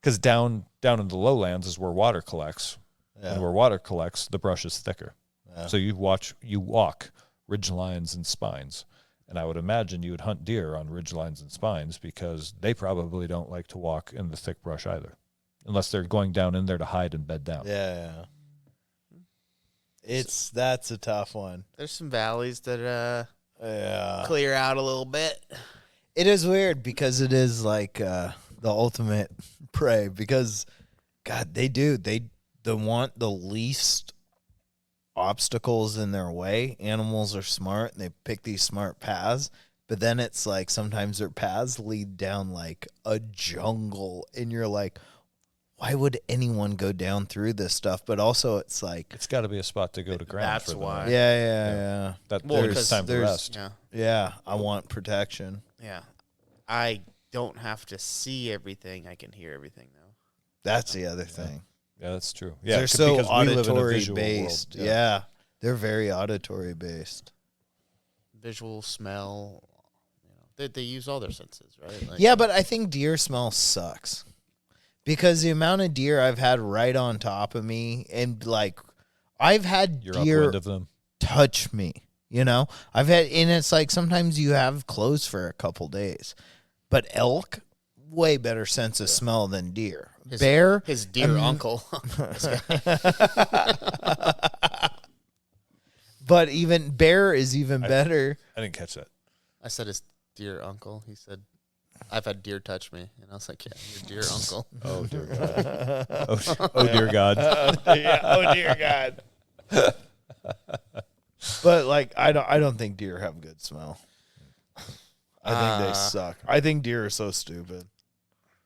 because down in the lowlands is where water collects, and where water collects, the brush is thicker. Yeah. So you walk ridge lines and spines. And I would imagine you would hunt deer on ridge lines and spines because they probably don't like to walk in the thick brush either, unless they're going down in there to hide and bed down. Yeah. That's a tough one. There's some valleys that clear out a little bit. It is weird because it is like the ultimate prey because, God, they want the least obstacles in their way. Animals are smart and they pick these smart paths, but then it's like sometimes their paths lead down like a jungle and you're like, why would anyone go down through this stuff? But also it's like it's got to be a spot to go to ground. That's for why. Yeah. There's time to rest. Yeah, I want protection. Yeah. I don't have to see everything. I can hear everything though. That's the other thing. Yeah, that's true. Yeah, they're so because we live in a auditory visual based. world. Yeah, they're very auditory based. Visual, smell. They use all their senses, right? Like, yeah, but I think deer smell sucks because the amount of deer I've had right on top of me, and like I've had deer upwind of them. touch me. You know, I've had, and it's like sometimes you have clothes for a couple days, but elk, way better sense of smell than deer. Bear, his deer uncle. But even bear is even better. I didn't catch that. I said his deer uncle. He said, I've had deer touch me. And I was like, yeah, your deer uncle. Oh, dear God. Oh, dear God. Oh, dear God. But like, I don't think deer have good smell. I think they suck. I think deer are so stupid.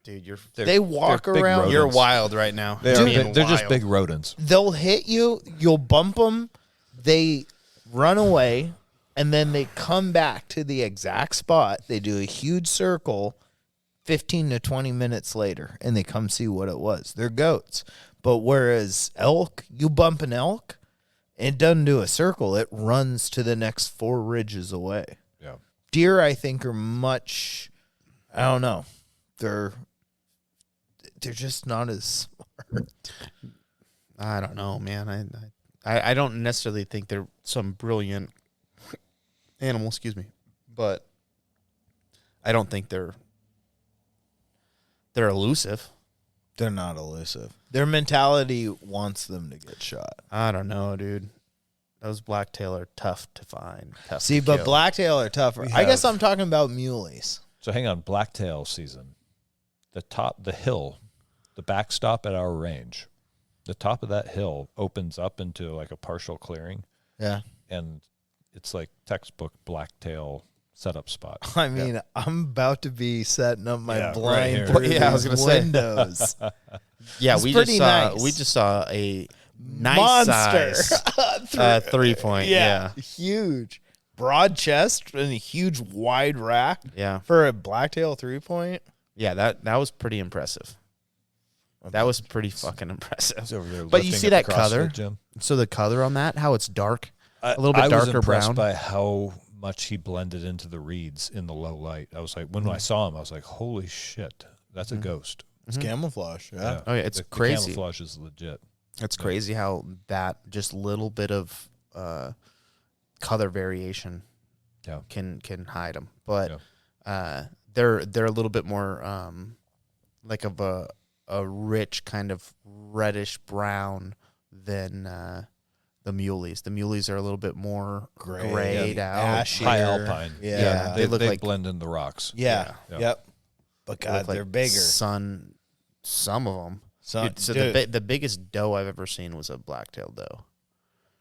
Dude, they walk around. Rodents. You're wild right now. They're just big rodents. They'll hit you. You'll bump them. They run away, and then they come back to the exact spot. They do a huge circle 15 to 20 minutes later, and they come see what it was. They're goats. But whereas elk, you bump an elk, it doesn't do a circle. It runs to the next 4 ridges away. Yeah. Deer, I think, are much, I don't know. They're just not as smart. I don't know, man. I don't necessarily think they're some brilliant animal, but I don't think they're They're elusive. They're not elusive. Their mentality wants them to get shot. I don't know, dude. Those blacktail are tough to find. Tough See, to but kill. blacktail are tougher. I guess I'm talking about muleys. So hang on, blacktail season. The hill, the backstop at our range, the top of that hill opens up into like a partial clearing, Yeah. and it's like textbook blacktail setup spot. I mean, I'm about to be setting up my Yeah, right blind here. through Yeah, I was these gonna say. windows. Yeah, It's we pretty just saw nice. a nice Monster. size 3-point. Yeah. Huge. Broad chest and a huge wide rack Yeah. for a blacktail 3-point. Yeah, that was pretty impressive. That was pretty fucking impressive. He's over there But you lifting see at that the CrossFit color? gym. So the color on that, how it's dark, a little bit I was darker impressed brown. by how much he blended into the reeds in the low light. I was like, when I saw him, I was like, holy shit, that's a ghost. It's camouflage. Yeah. Oh, yeah, it's the crazy. camouflage is legit. It's crazy how that just little bit of color variation Yeah. can hide them. But Yeah. they're a little bit more like of a rich kind of reddish brown than the muleys. The muleys are a little bit more grayed out. ashy. High Here. alpine. Yeah. They look like- blend in the rocks. Yeah. Yeah. Yep. But They look God, like they're bigger. Some of them. So, So dude, the biggest doe I've ever seen was a black-tailed doe.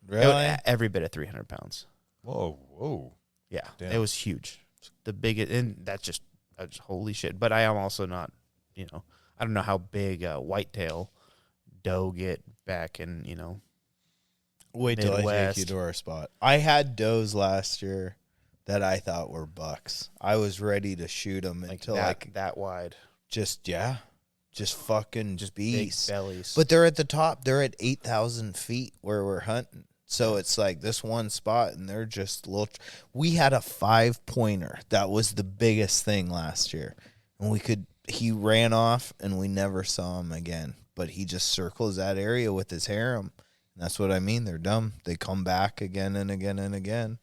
really? Every bit of 300 pounds. Whoa. Yeah, Damn. it was huge. The biggest, and that's just holy shit. But I am also not, I don't know how big a whitetail doe get back in, Wait till I take Midwest. you to our spot. I had does last year that I thought were bucks. I was ready to shoot them like until that wide, just fucking just beasts. big bellies. But they're at the top. They're at 8,000 feet where we're hunting. So it's like this one spot, and they're just little. We had a 5-pointer. That was the biggest thing last year. And he ran off, and we never saw him again. But he just circles that area with his harem. And that's what I mean. They're dumb. They come back again and again and again.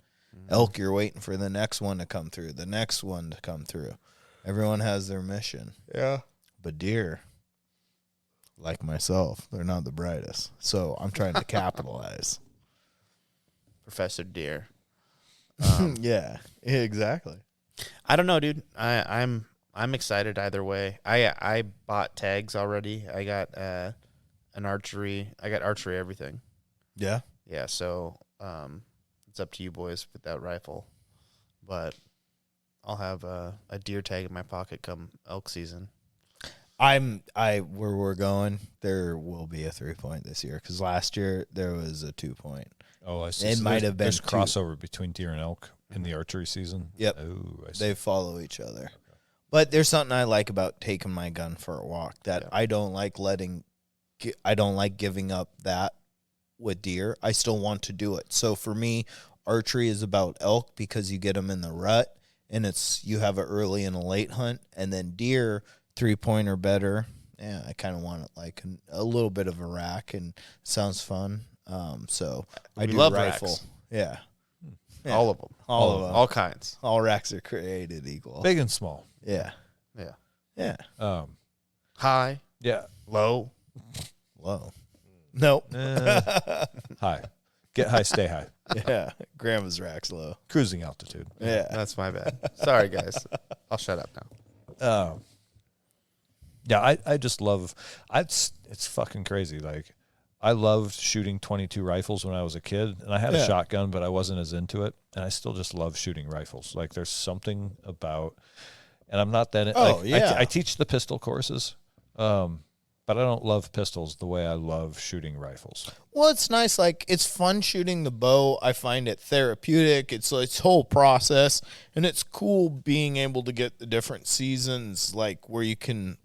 Elk, you're waiting for the next one to come through, the next one to come through. Everyone has their mission. yeah. But deer, like myself, they're not the brightest. So I'm trying to capitalize. Professor Deer. Yeah, exactly. I don't know, dude. I'm excited either way. I bought tags already. I got an archery. I got archery everything. Yeah. Yeah, so it's up to you boys with that rifle. But I'll have a deer tag in my pocket come elk season. Where we're going, there will be a 3-point this year because last year there was a 2-point. Oh, I see. It might have been There's two. crossover between deer and elk in the archery season. Yep. Oh, I see. They follow each other. But there's something I like about taking my gun for a walk that I don't like giving up that with deer. I still want to do it. So for me, archery is about elk because you get them in the rut and you have it early and a late hunt, and then deer 3-point or better. Yeah, I kind of want it like a little bit of a rack, and sounds fun. So I We do love rifle. racks. Yeah. Yeah. All of them. All of them. All kinds. All racks are created equal. Big and small. Yeah. Yeah. Yeah. High, Yeah. low. Low. Nope. High. Get high, stay high. Yeah. Grandma's rack's low. Cruising altitude. Yeah. That's my bad. Sorry, guys. I'll shut up now. Yeah, I just love. It's fucking crazy. Like, I loved shooting .22 rifles when I was a kid, and I had a shotgun, but I wasn't as into it. And I still just love shooting rifles. Like, there's something about, and I'm not that. I teach the pistol courses, but I don't love pistols the way I love shooting rifles. Well, it's nice. Like, it's fun shooting the bow. I find it therapeutic. It's whole process, and it's cool being able to get the different seasons, like where you can,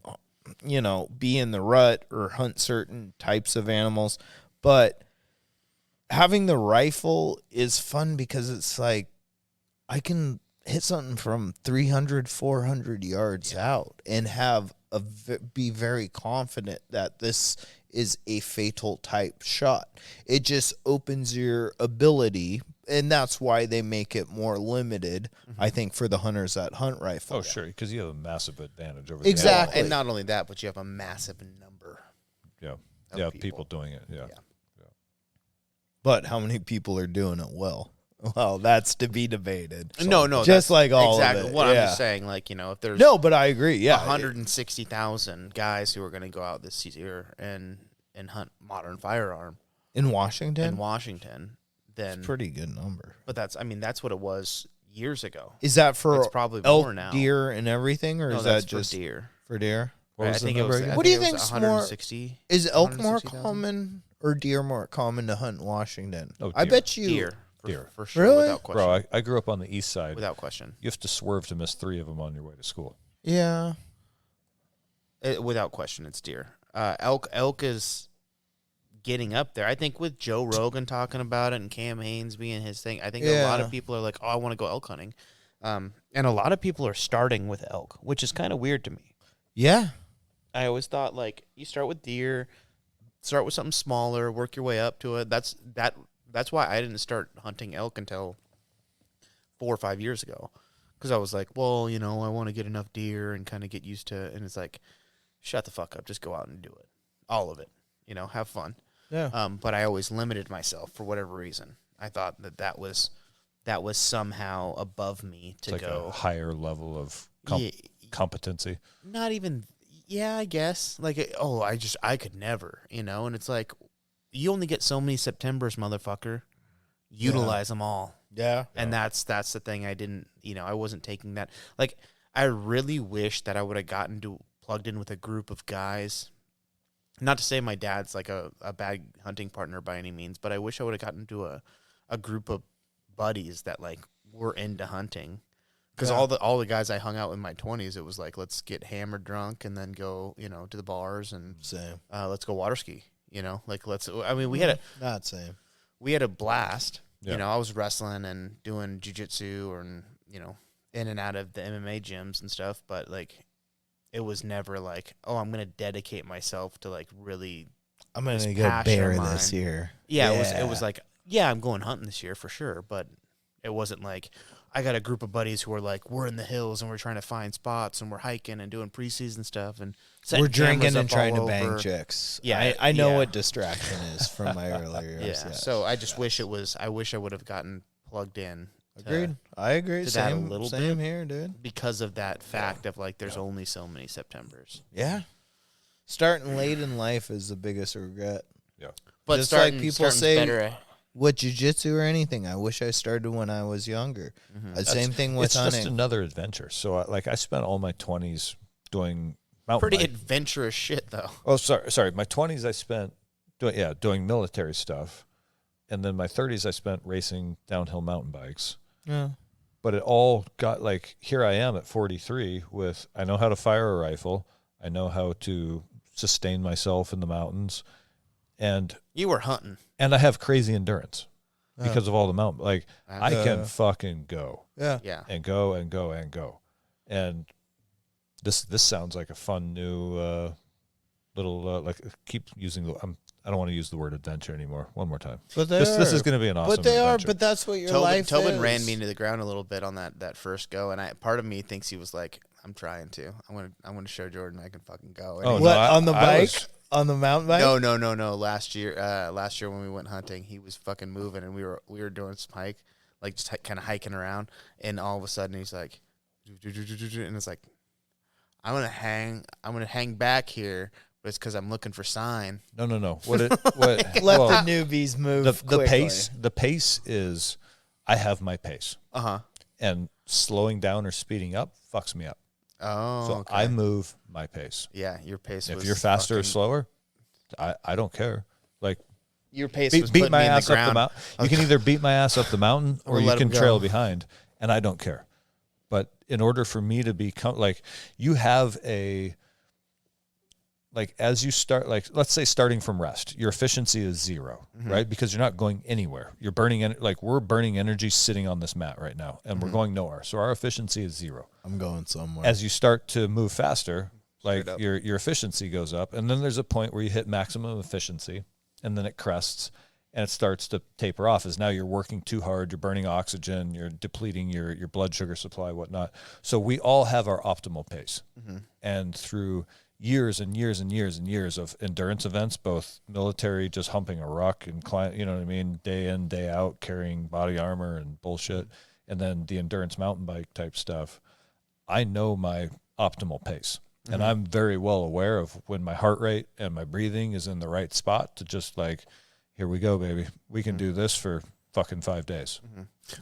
be in the rut or hunt certain types of animals. But having the rifle is fun because it's like I can hit something from 300, 400 yards out and be very confident that this is a fatal type shot. It just opens your ability, and that's why they make it more limited, I think, for the hunters that hunt rifle. Oh, sure, because you have a massive advantage over Exactly. the And not only that, but you have a massive number. yeah, people doing it. Yeah. But how many people are doing it well? Well, that's to be debated. No, just that's like all exactly of it. what I'm Yeah. just saying. Like, if there's No, but I agree. Yeah, 160,000 guys who are going to go out this year and hunt modern firearm in Washington, then pretty good number. But that's what it was years ago. Is that for It's probably elk, more now. deer, and everything, or No, is that's that for just deer? for deer? What Right, was I think the it was. number again? What do you think it think's was more- 160? Is elk more 160,000? common or deer more common to hunt in Washington? Oh, I deer. bet you. Deer. Deer. For sure, Really? without question. Bro, I grew up on the east side. Without question. You have to swerve to miss 3 of them on your way to school. Yeah. Without question, it's deer. Elk is getting up there. I think with Joe Rogan talking about it and Cam Haines being his thing, I think a lot of people are like, oh, I want to go elk hunting. And a lot of people are starting with elk, which is kind of weird to me. Yeah. I always thought, like, you start with deer, start with something smaller, work your way up to it. That's why I didn't start hunting elk until 4 or 5 years ago. Because I was like, well, I want to get enough deer and kind of get used to it. And it's like, shut the fuck up. Just go out and do it. All of it. Have fun. Yeah. But I always limited myself for whatever reason. I thought that was somehow above me to It's like go a higher level of competency. Not even, yeah, I guess. Like, I could never, and it's like, you only get so many Septembers, motherfucker. Utilize them all. Yeah. And that's the thing. I didn't, I wasn't taking that. Like, I really wish that I would have plugged in with a group of guys. Not to say my dad's like a bad hunting partner by any means, but I wish I would have gotten into a group of buddies that like were into hunting. Because all the guys I hung out with in my 20s, it was like, let's get hammered drunk and then go, to the bars and let's go water ski. We had not same. We had a blast. Yeah. I was wrestling and doing jiu-jitsu and, in and out of the MMA gyms and stuff, but like it was never like, oh, I'm going to dedicate myself to like really I'm going to go passion bear of mine. this year. Yeah, it was like, yeah, I'm going hunting this year for sure, but it wasn't like I got a group of buddies who are like, we're in the hills and we're trying to find spots and we're hiking and doing preseason stuff and we're drinking and trying to all bang over. chicks. Yeah, I know yeah. what distraction is from my earlier years. Yeah, so I just wish I wish I would have gotten plugged in. Agreed. I agree. to that a Same, little same bit. here, dude. Because of that fact of like, there's only so many Septembers. Yeah. Starting late in life is the biggest regret. Yeah. But Just starting, like people starting's say, better. with jiu-jitsu or anything, I wish I started when I was younger. Same thing with It's hunting. just another adventure. So, I spent all my 20s doing mountain Pretty bike. adventurous shit, though. Oh, sorry. My 20s I spent doing military stuff, and then my 30s I spent racing downhill mountain bikes. Yeah. But it all got like, here I am at 43 with, I know how to fire a rifle, I know how to sustain myself in the mountains, and You were hunting. I have crazy endurance because of all the mountain. Like I can fucking go. Yeah. Yeah. And go and go and go. And this sounds like a fun new little like keep using the I don't want to use the word adventure anymore. One more time. But This is going to be an awesome But they adventure. but that's what your life Tobin is. ran me into the ground a little bit on that first go, and part of me thinks he was like, I'm trying to. I want to show Jordan I can fucking go. And Oh, he- no, What, on the I bike? was- On the mountain bike? No. Last year when we went hunting, he was fucking moving, and we were doing some hike, like just kind of hiking around, and all of a sudden he's like, and it's like, I'm gonna hang back here, but it's because I'm looking for sign. No. What Let well, the newbies move the pace is I have my pace. And slowing down or speeding up fucks me up. Oh, So okay. I move my pace. Yeah, your pace. If was you're faster or fucking- slower, I don't care. Like your pace was beat putting my me in ass the up the ground. mountain. You can either beat my ass up the mountain or Or you let can 'em go. trail behind, and I don't care. But in order for me to become like, you have a like as you start, like let's say starting from rest, your efficiency is 0, right? Because you're not going anywhere. You're burning like we're burning energy sitting on this mat right now, and we're going nowhere. So our efficiency is 0. I'm going somewhere. As you start to move faster, like up. your efficiency goes up, and then there's a point where you hit maximum efficiency, and then it crests, and it starts to taper off as now you're working too hard, you're burning oxygen, you're depleting your blood sugar supply, whatnot. So we all have our optimal pace. And through years and years and years and years of endurance events, both military, just humping a ruck and you know what I mean, day in, day out, carrying body armor and bullshit, and then the endurance mountain bike type stuff, I know my optimal pace. And I'm very well aware of when my heart rate and my breathing is in the right spot to just like, here we go, baby. We can do this for fucking 5 days.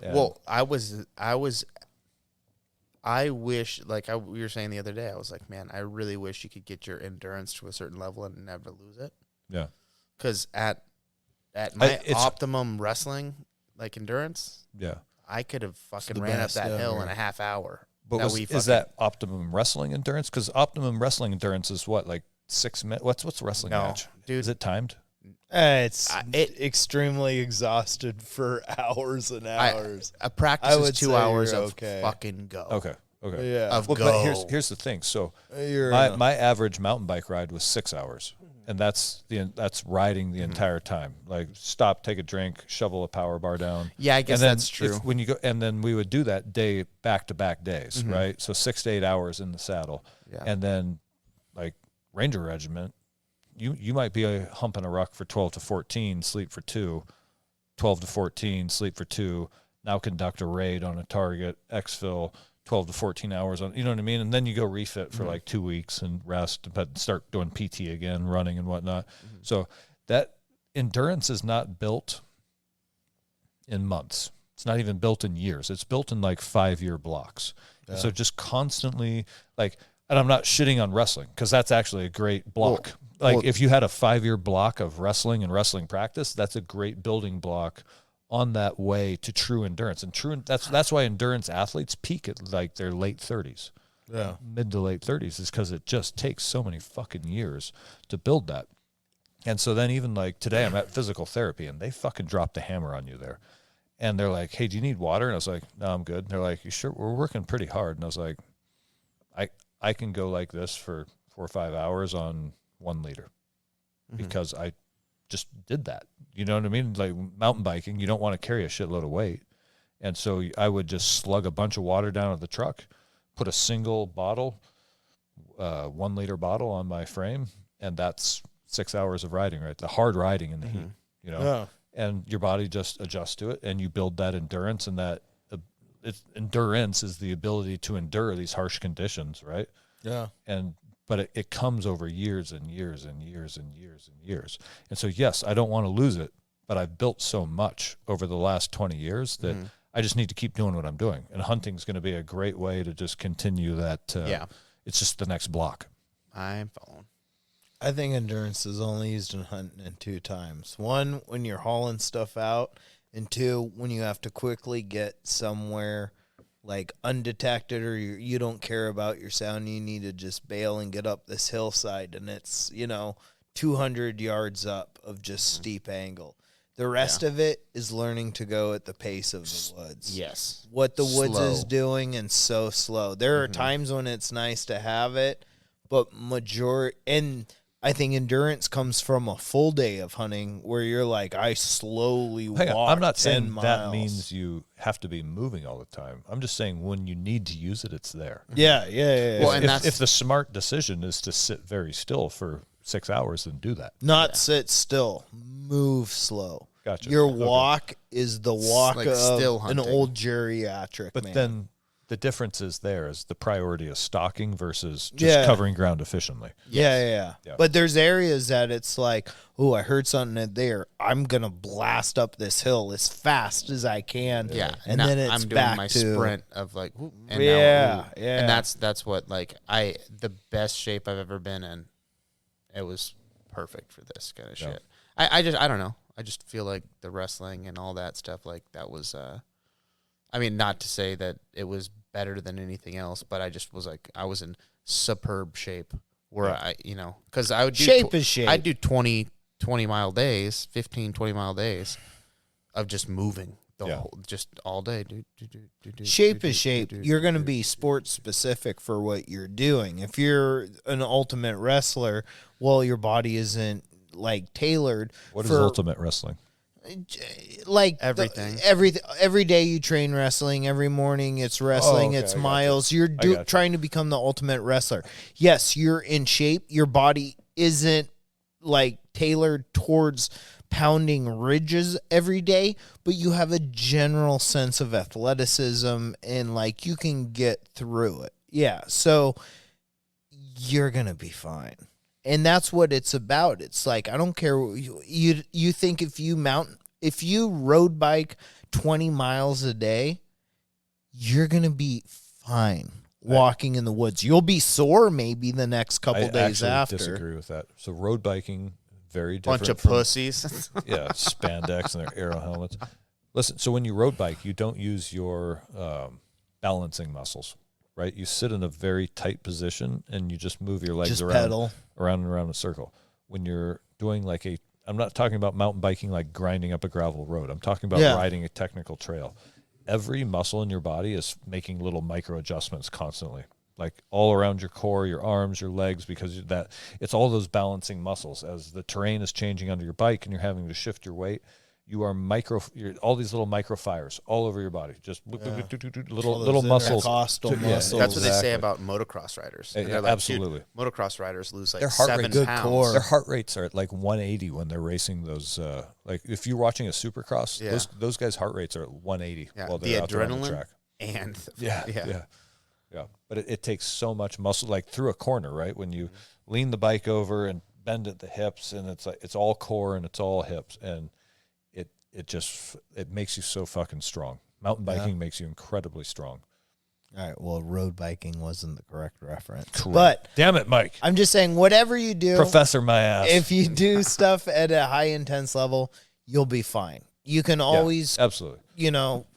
Well, I wish, like we were saying the other day, I was like, man, I really wish you could get your endurance to a certain level and never lose it. Yeah. Because at my optimum wrestling, like endurance, I could have fucking ran up that hill in a half hour. But is that optimum wrestling endurance? Because optimum wrestling endurance is what, like 6 minutes? What's a wrestling match? Dude. Is it timed? It's extremely exhausted for hours and hours. A practice is 2 hours of okay. fucking go. Okay. Yeah. Of Well, go. but here's the thing. So my average mountain bike ride was 6 hours, and that's riding the entire time. Like stop, take a drink, shovel a power bar down. Yeah, I guess that's true. When you go, and then we would do that day back to back days, right? So 6 to 8 hours in the saddle, and then like Ranger Regiment, you might be humping a ruck for 12 to 14, sleep for 2, 12 to 14, sleep for 2. Now conduct a raid on a target, exfil. 12 to 14 hours on, you know what I mean? And then you go refit for like 2 weeks and rest, but start doing PT again, running and whatnot. So that endurance is not built in months. It's not even built in years. It's built in like 5-year blocks. So just constantly like, and I'm not shitting on wrestling because that's actually a great block. If you had a 5-year block of wrestling and wrestling practice, that's a great building block on that way to true endurance. And that's why endurance athletes peak at like their late 30s. Yeah. Mid to late 30s is because it just takes so many fucking years to build that. And so then even like today I'm at physical therapy and they fucking drop the hammer on you there. And they're like, hey, do you need water? And I was like, no, I'm good. And they're like, you sure? We're working pretty hard. And I was like, I can go like this for 4 or 5 hours on 1 liter because I just did that. You know what I mean? Like mountain biking, you don't want to carry a shitload of weight. And so I would just slug a bunch of water down at the truck, put a single bottle, 1 liter bottle on my frame, and that's 6 hours of riding, right? The hard riding in the heat, you know? Yeah. And your body just adjusts to it, and you build that endurance, and that endurance is the ability to endure these harsh conditions, right? Yeah. But it comes over years and years and years and years and years. And so, yes, I don't want to lose it, but I've built so much over the last 20 years that I just need to keep doing what I'm doing. And hunting is going to be a great way to just continue that. It's just the next block. I'm following. I think endurance is only used in hunting in 2 times. 1, when you're hauling stuff out, and 2, when you have to quickly get somewhere like undetected or you don't care about your sound, you need to just bail and get up this hillside, and it's 200 yards up of just steep angle. The rest of it is learning to go at the pace of the woods. Yes. What the woods is doing, and so slow. There are times when it's nice to have it, but and I think endurance comes from a full day of hunting where you're like, I slowly walk. I'm not saying miles. That means you have to be moving all the time. I'm just saying when you need to use it, it's there. Yeah. Well, if the smart decision is to sit very still for 6 hours, then do that. Not sit still, move slow. Gotcha. Your walk is the walk like of still an old geriatric But man. then the difference is the priority is stalking versus just covering ground efficiently. Yeah. But there's areas that it's like, oh, I heard something there. I'm going to blast up this hill as fast as I can. Yeah. And then it's I'm doing back my to sprint of like, whoop, and yeah. And that's what, like, the best shape I've ever been in, it was perfect for this kind of shit. I don't know. I just feel like the wrestling and all that stuff, like that was, I mean, not to say that it was better than anything else, but I just was like, I was in superb shape where because I would do shape is shape. I'd do 20 mile days, 15, 20 mile days of just moving just all day. Shape is shape. You're going to be sports specific for what you're doing. If you're an ultimate wrestler, well, your body isn't like tailored. What is ultimate wrestling? like Everything. Every day you train wrestling. Every morning it's wrestling. okay, It's I got miles. you. You're trying to become the ultimate wrestler. Yes, you're in shape. Your body isn't like tailored towards pounding ridges every day, but you have a general sense of athleticism and like you can get through it. Yeah, so you're gonna be fine. And that's what it's about. It's like, I don't care what you think if you road bike 20 miles a day, you're going to be fine walking in the woods. You'll be sore maybe the next couple days after. I disagree with that. So road biking, very different. Bunch of from, pussies. Yeah, spandex and their aero helmets. Listen, so when you road bike, you don't use your balancing muscles, right? You sit in a very tight position and you just move your legs Just around, pedal. around and around a circle. When you're doing like I'm not talking about mountain biking like grinding up a gravel road. I'm talking about riding a technical trail. Every muscle in your body is making little micro adjustments constantly, like all around your core, your arms, your legs, because it's all those balancing muscles. As the terrain is changing under your bike and you're having to shift your weight, you're all these little micro fires all over your body, just little muscles. Intercostal muscles. That's what they say Exactly. about motocross riders. And they're Absolutely. Dude, motocross riders lose like Their heart 7 rate- Good pounds. core. Their heart rates are at like 180 when they're racing those. Like if you're watching a supercross, Yeah. those guys' heart rates are at 180 Yeah, while the they're out there on the adrenaline track. and Yeah. But it takes so much muscle, like through a corner, right? When you lean the bike over and bend at the hips, and it's like it's all core and it's all hips, and it makes you so fucking strong. Mountain biking makes you incredibly strong. All right, well, road biking wasn't the correct reference. Correct. But Damn it, Mike. I'm just saying, whatever you do, Professor my ass. if you do stuff at a high intense level, you'll be fine. You can always, absolutely.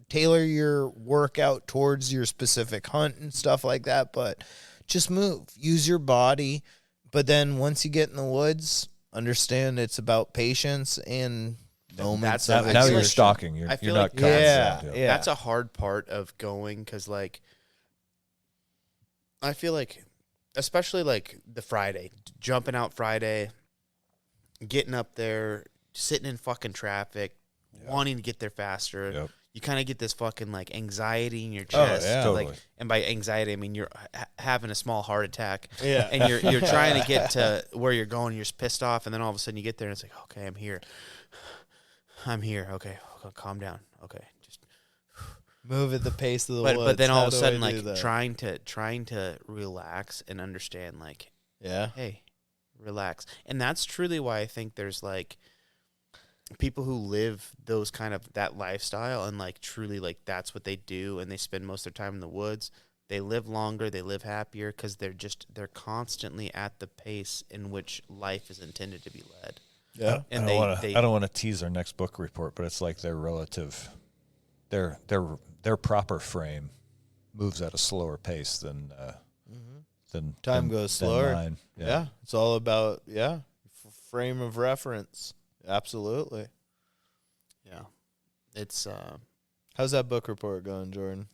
Tailor your workout towards your specific hunt and stuff like that, but just move. Use your body. But then once you get in the woods, understand it's about patience and moments of Now you're exertion. stalking. You're I feel not like confident. Yeah. That's a hard part of going because, like, I feel like, especially like the Friday, jumping out Friday, getting up there, sitting in fucking traffic, wanting to get there faster. Yep. You kind of get this fucking like anxiety in your chest. yeah. Totally. Like, and by anxiety, I mean you're having a small heart attack. Yeah. And you're trying to get to where you're going. You're just pissed off, and then all of a sudden you get there, and it's like, okay, I'm here. Okay, calm down. Okay, just Move at the pace of the woods. but then all of a How do I sudden, do like that? trying to relax and understand, like, Yeah. hey, relax. And that's truly why I think there's like people who live those kind of that lifestyle and like truly like that's what they do, and they spend most of their time in the woods. They live longer, they live happier because they're constantly at the pace in which life is intended to be led. Yeah. And I don't want to tease our next book report, but it's like their relative, their proper frame moves at a slower pace than Time than- goes than slower. mine. Yeah. It's all about, frame of reference. Absolutely. Yeah. It's How's that book report going, Jordan?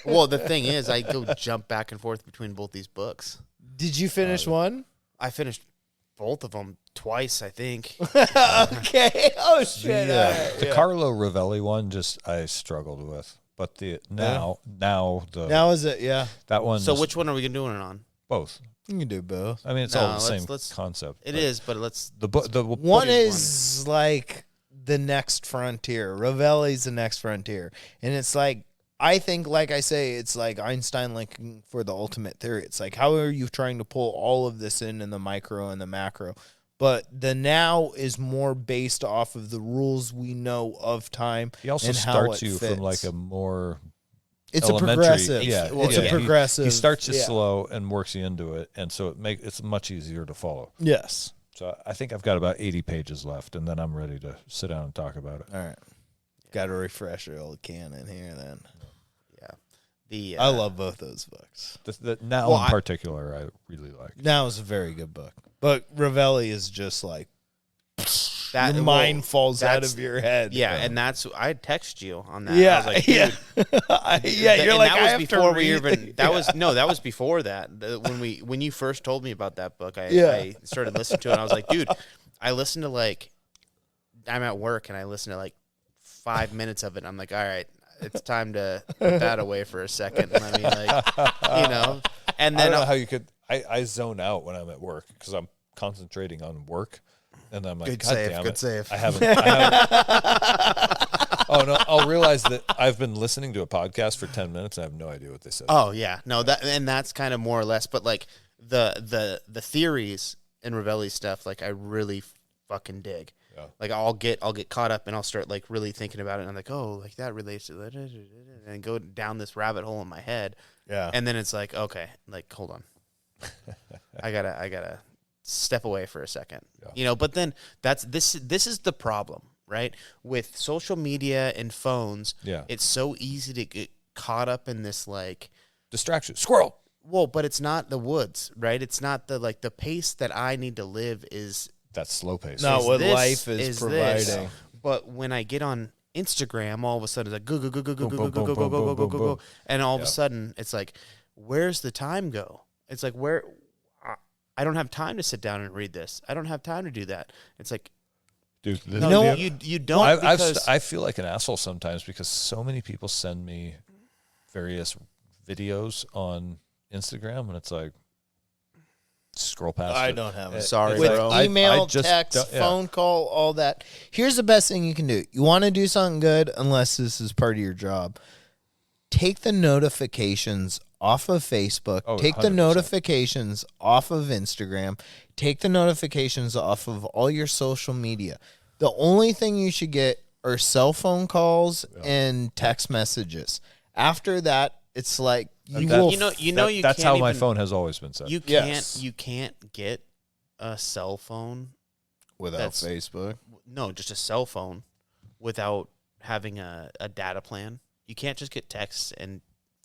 well, the thing is, I go jump back and forth between both these books. Did you finish one? I finished both of them twice, I think. Okay. Oh, shit. The Carlo Rovelli one I struggled with, but now Now is it? Yeah. that one. So is which one are we doing it on? both? You can do both. I mean, it's No, all the let's- same concept. It but is, but let's. the book. The One book- is like the next frontier. Rovelli's the next frontier. And it's like, I think, like I say, it's like Einstein looking for the ultimate theory. It's like, how are you trying to pull all of this in the micro and the macro? But the now is more based off of the rules we know of time. He also and how starts it you fits. from like a more It's elementary. a progressive. Yeah, Well, it's yeah. a progressive. He starts you yeah. slow and works you into it, and so it's much easier to follow. Yes. So I think I've got about 80 pages left, and then I'm ready to sit down and talk about it. All right. Got to refresh your old canon here then. The I love both those books. The now Well, in particular, I really like. Now is a very good book. But Rovelli is just like, that your well, mind falls out that's- of your head. Yeah, and I text you on that. Yeah, I was like, yeah. dude, Yeah, you're and like, that I was have before to we read even. it. That Yeah. was no, that was before that. When you first told me about that book, I Yeah. started listening to it. And I was like, dude, I listened to like I'm at work and I listen to like 5 minutes of it. And I'm like, all right, it's time to put that away for a second. I mean, like, and I then don't know how you could. I zone out when I'm at work because I'm concentrating on work, and I'm like, Good God save, damn good it. save. I haven't. Oh no! I'll realize that I've been listening to a podcast for 10 minutes. And I have no idea what they said. oh yeah, no, that's kind of more or less, but like the theories and Ravelli stuff, like I really fucking dig. Yeah. Like I'll get caught up and I'll start like really thinking about it and I'm like, oh, like that relates to that, and go down this rabbit hole in my head. Yeah. And then it's like, okay, like hold on. I gotta step away for a second. Yeah. But then this is the problem, right? With social media and phones, Yeah. it's so easy to get caught up in this like Distraction. Squirrel. well, but it's not the woods, right? It's not the pace that I need to live is That's slow pace. Not is what this, life is this. providing. But when I get on Instagram, all of a sudden it's like go go go go go Boom, go go boom, go boom, go go boom, go boom, go boom. go, and all of Yeah. a sudden it's like, where's the time go? It's like I don't have time to sit down and read this. I don't have time to do that. It's like Dude, this no, know- you don't because I feel like an asshole sometimes because so many people send me various videos on Instagram, and it's like scroll past. I it. don't have it. Sorry, It's With bro. email, I just text, don't- yeah. phone call, all that. Here's the best thing you can do. You want to do something good, unless this is part of your job. Take the notifications off of Facebook. Oh, Take the 100%. notifications off of Instagram. Take the notifications off of all your social media. The only thing you should get are cell phone calls and text messages. After that, it's like you That- will. you That's can't how my even- phone has always been set. You Yes. can't get a cell phone. without that's- Facebook. No, just a cell phone without having a data plan. You can't just get texts and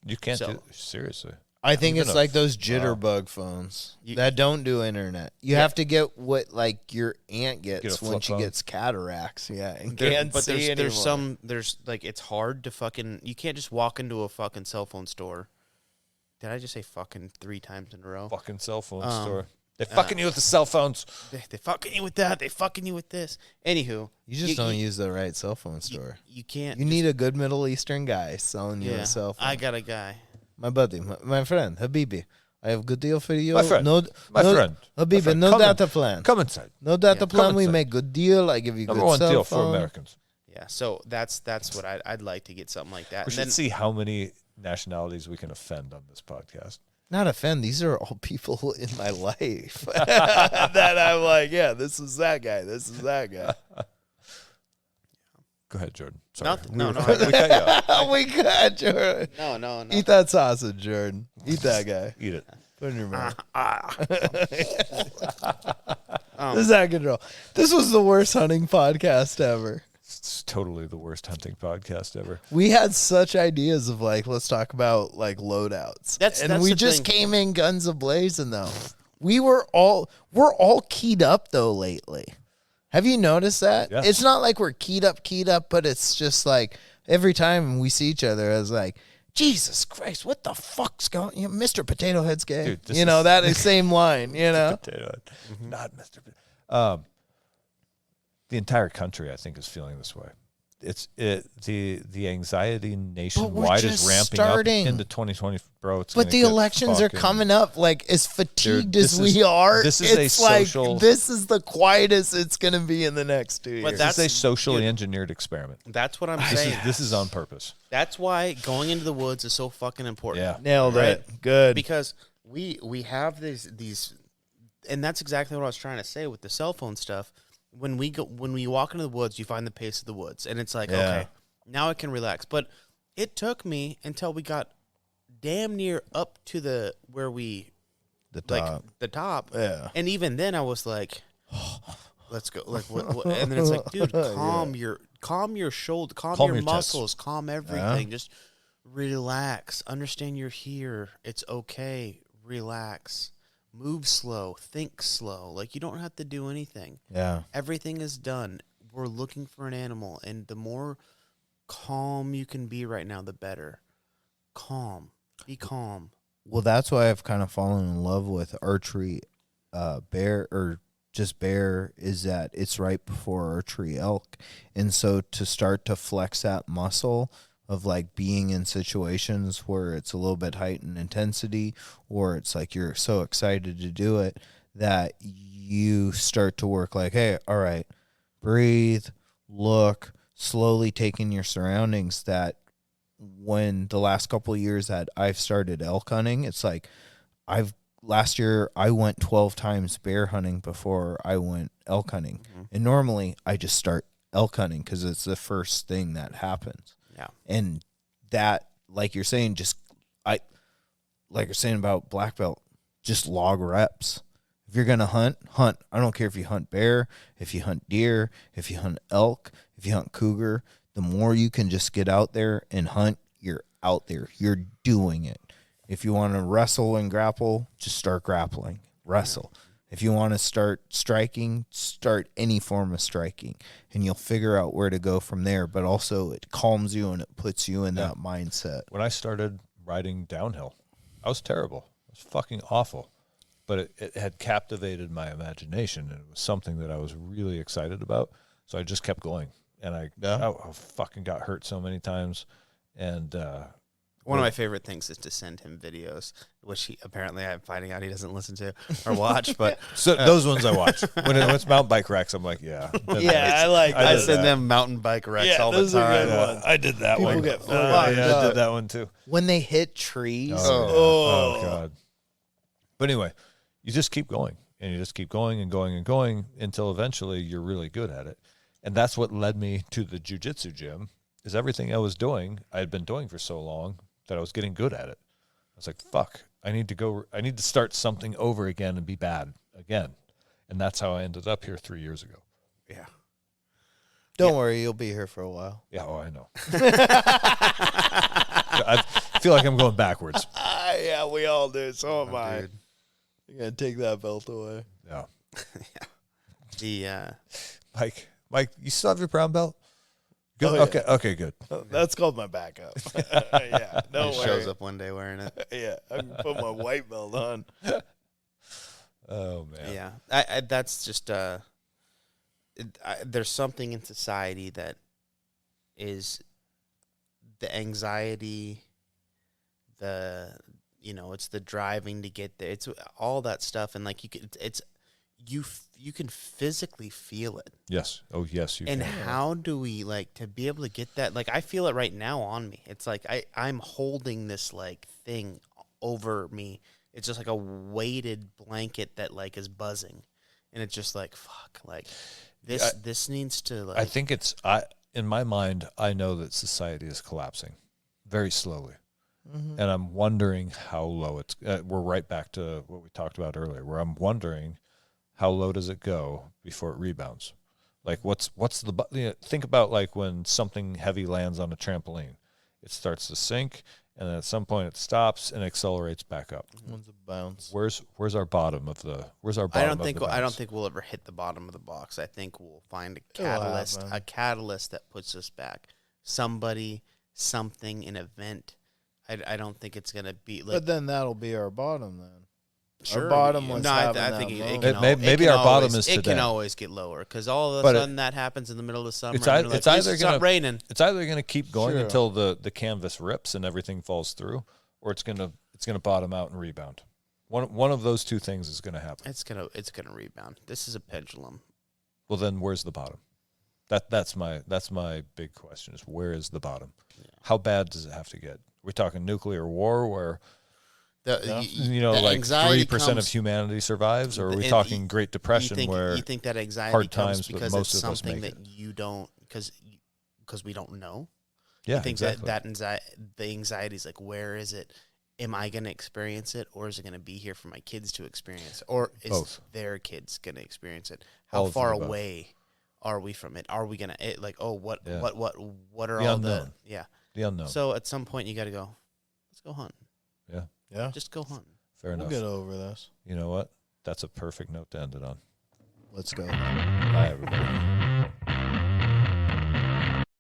You can't So- do seriously. I think Even it's a- like those jitterbug phones that don't do internet. You have to get what like your aunt Get gets a when flip she phone. gets cataracts. Yeah, and there- can't but see there's like it's hard to fucking you can't just walk into a fucking cell phone store. Did I just say fucking 3 times in a row? Fucking cell phone Um, store. They fucking you with the cell phones. They fucking you with that. They fucking you with this. Anywho, You just don't use the right cell phone store. You can't. You need a good Middle Eastern guy selling you a cell phone. I got a guy. My buddy, my friend, Habibi. I have a good deal for you. My friend. No, My no, friend. My Habibi, friend. no Come in. data plan. Come inside. No data Yeah, plan. come We inside. make good deal. I give you Number good one cell deal phone. for Americans. Yeah, so that's what I'd like to get something like that. We And should then, see how many nationalities we can offend on this podcast. Not offend. These are all people in my life that I'm like, yeah, this is that guy. This is that guy. Go ahead, Jordan. Sorry. Nothing. No, no, we cut you off. Oh my God, Jordan. no. Eat that sausage, Jordan. Eat that guy. Eat it. Put it in your mouth. Um, This is out of control. This was the worst hunting podcast ever. It's totally the worst hunting podcast ever. We had such ideas of like, let's talk about like loadouts. That's we the just thing. came in guns a-blazing though. We're all keyed up though lately. Have you noticed that? Yes. It's not like we're keyed up, but it's just like every time we see each other, I was like, Jesus Christ, what the fuck's going on? Mr. Potato Head's gay. Dude, this you know, is- that is same line, you know? Potato Head. Not Mr. The entire country, I think, is feeling this way. The anxiety nationwide is just ramping starting. up into 2020, bro. It's But gonna the get elections are fucking- coming up. Like, as fatigued Dude, as this we is- are, this is a it's like, social- this is the quietest it's going to be in the next 2 years. But This that's is a socially dude, engineered experiment. That's what I'm This saying. is on purpose. That's why going into the woods is so fucking important. Yeah. Nailed Right? it. Good. Because we have these, and that's exactly what I was trying to say with the cell phone stuff. When we walk into the woods, you find the pace of the woods, and it's like, Yeah. okay, now I can relax. But it took me until we got damn near up to the top. Yeah. And even then, I was like, let's go. Like, what? And then it's like, dude, calm your shoulder, calm Calm your your chest. muscles, calm everything. Just relax. Understand you're here. It's okay. Relax. Move slow. Think slow. Like, you don't have to do anything. Yeah. Everything is done. We're looking for an animal, and the more calm you can be right now, the better. Calm. Be calm. Well, that's why I've kind of fallen in love with archery, bear or just bear is that it's right before archery elk. And so to start to flex that muscle of like being in situations where it's a little bit heightened intensity, or it's like you're so excited to do it that you start to work like, hey, all right, breathe, look, slowly take in your surroundings. That when the last couple of years that I've started elk hunting, it's like last year I went 12 times bear hunting before I went elk hunting. And normally I just start elk hunting because it's the first thing that happens. Yeah. And that, like you're saying, like you're saying about black belt, just log reps. If you're going to hunt. I don't care if you hunt bear, if you hunt deer, if you hunt elk, if you hunt cougar. The more you can just get out there and hunt, you're out there. You're doing it. If you want to wrestle and grapple, just start grappling. Wrestle. If you want to start striking, start any form of striking, and you'll figure out where to go from there. But also it calms you and it puts you in that mindset. When I started riding downhill, I was terrible. It was fucking awful. But it had captivated my imagination, and it was something that I was really excited about. So I just kept going, and I fucking got hurt so many times. And one of my favorite things is to send him videos, which apparently I'm finding out he doesn't listen to or watch. But so those ones I watch. When it's mountain bike wrecks, I'm like, yeah. I send them mountain bike wrecks all the time. I did that one. Get I did that one too. when they hit trees. Oh God. But anyway, you just keep going, and you just keep going and going and going until eventually you're really good at it. And that's what led me to the jiu-jitsu gym, is everything I was doing, I had been doing for so long that I was getting good at it. I was like, fuck, I need to start something over again and be bad again. And that's how I ended up here 3 years ago. Yeah. Don't worry, you'll be here for a while. Yeah, I know. I feel like I'm going backwards. Yeah, we all do. So am I. Dude. You're going to take that belt away. Yeah. The Mike, you still have your brown belt? Good. Oh, yeah. Okay, good. That's called my backup. Yeah, no he worry. shows up one day wearing it. Yeah, I can put my white belt on. Oh man. Yeah, I that's just there's something in society that is the anxiety, it's the driving to get there. It's all that stuff, and like you can physically feel it. Yes. Oh, yes, you and can. how do we to be able to get that? Like I feel it right now on me. It's like I'm holding this like thing over me. It's just like a weighted blanket that like is buzzing, and it's just like fuck. Like this needs to like. I think in my mind, I know that society is collapsing very slowly. Mm-hmm. And I'm wondering how low it's. We're right back to what we talked about earlier, where I'm wondering how low does it go before it rebounds. Like what's the think about like when something heavy lands on a trampoline, it starts to sink, and then at some point it stops and accelerates back up. When's it bounce? Where's our bottom of the? Where's our I bottom? don't think we'll ever hit the bottom of the box. I think we'll find a catalyst that puts us back. Somebody, something, an event. I don't think it's gonna be like. But then that'll be our bottom then. Sure. Our bottom was I having think that maybe our bottom is today. It can always get lower because all of a But sudden that happens in the middle of the summer. It's either going to raining. It's either going to keep going Sure. until the canvas rips and everything falls through, or it's going to bottom out and rebound. One of those two things is going to happen. It's gonna rebound. This is a pendulum. Well, then where's the bottom? That's my big question: is where is the bottom? Yeah. How bad does it have to get? We're talking nuclear war where. Like 3% of humanity survives, or are we talking Great Depression where you think that anxiety hard comes times, because but it's most of us something make that it. you don't because we don't know. Yeah, you think exactly. the anxiety is like, where is it? Am I going to experience it, or is it going to be here for my kids to experience, or is Both. their kids going to experience it? How All of far the above. away are we from it? Are we going to what Yeah. what are The all unknown. the unknown? So at some point you got to go. Let's go hunt. Yeah. Just go hunt. Fair enough. We'll get over this. You know what? That's a perfect note to end it on. Let's go. Bye, everybody.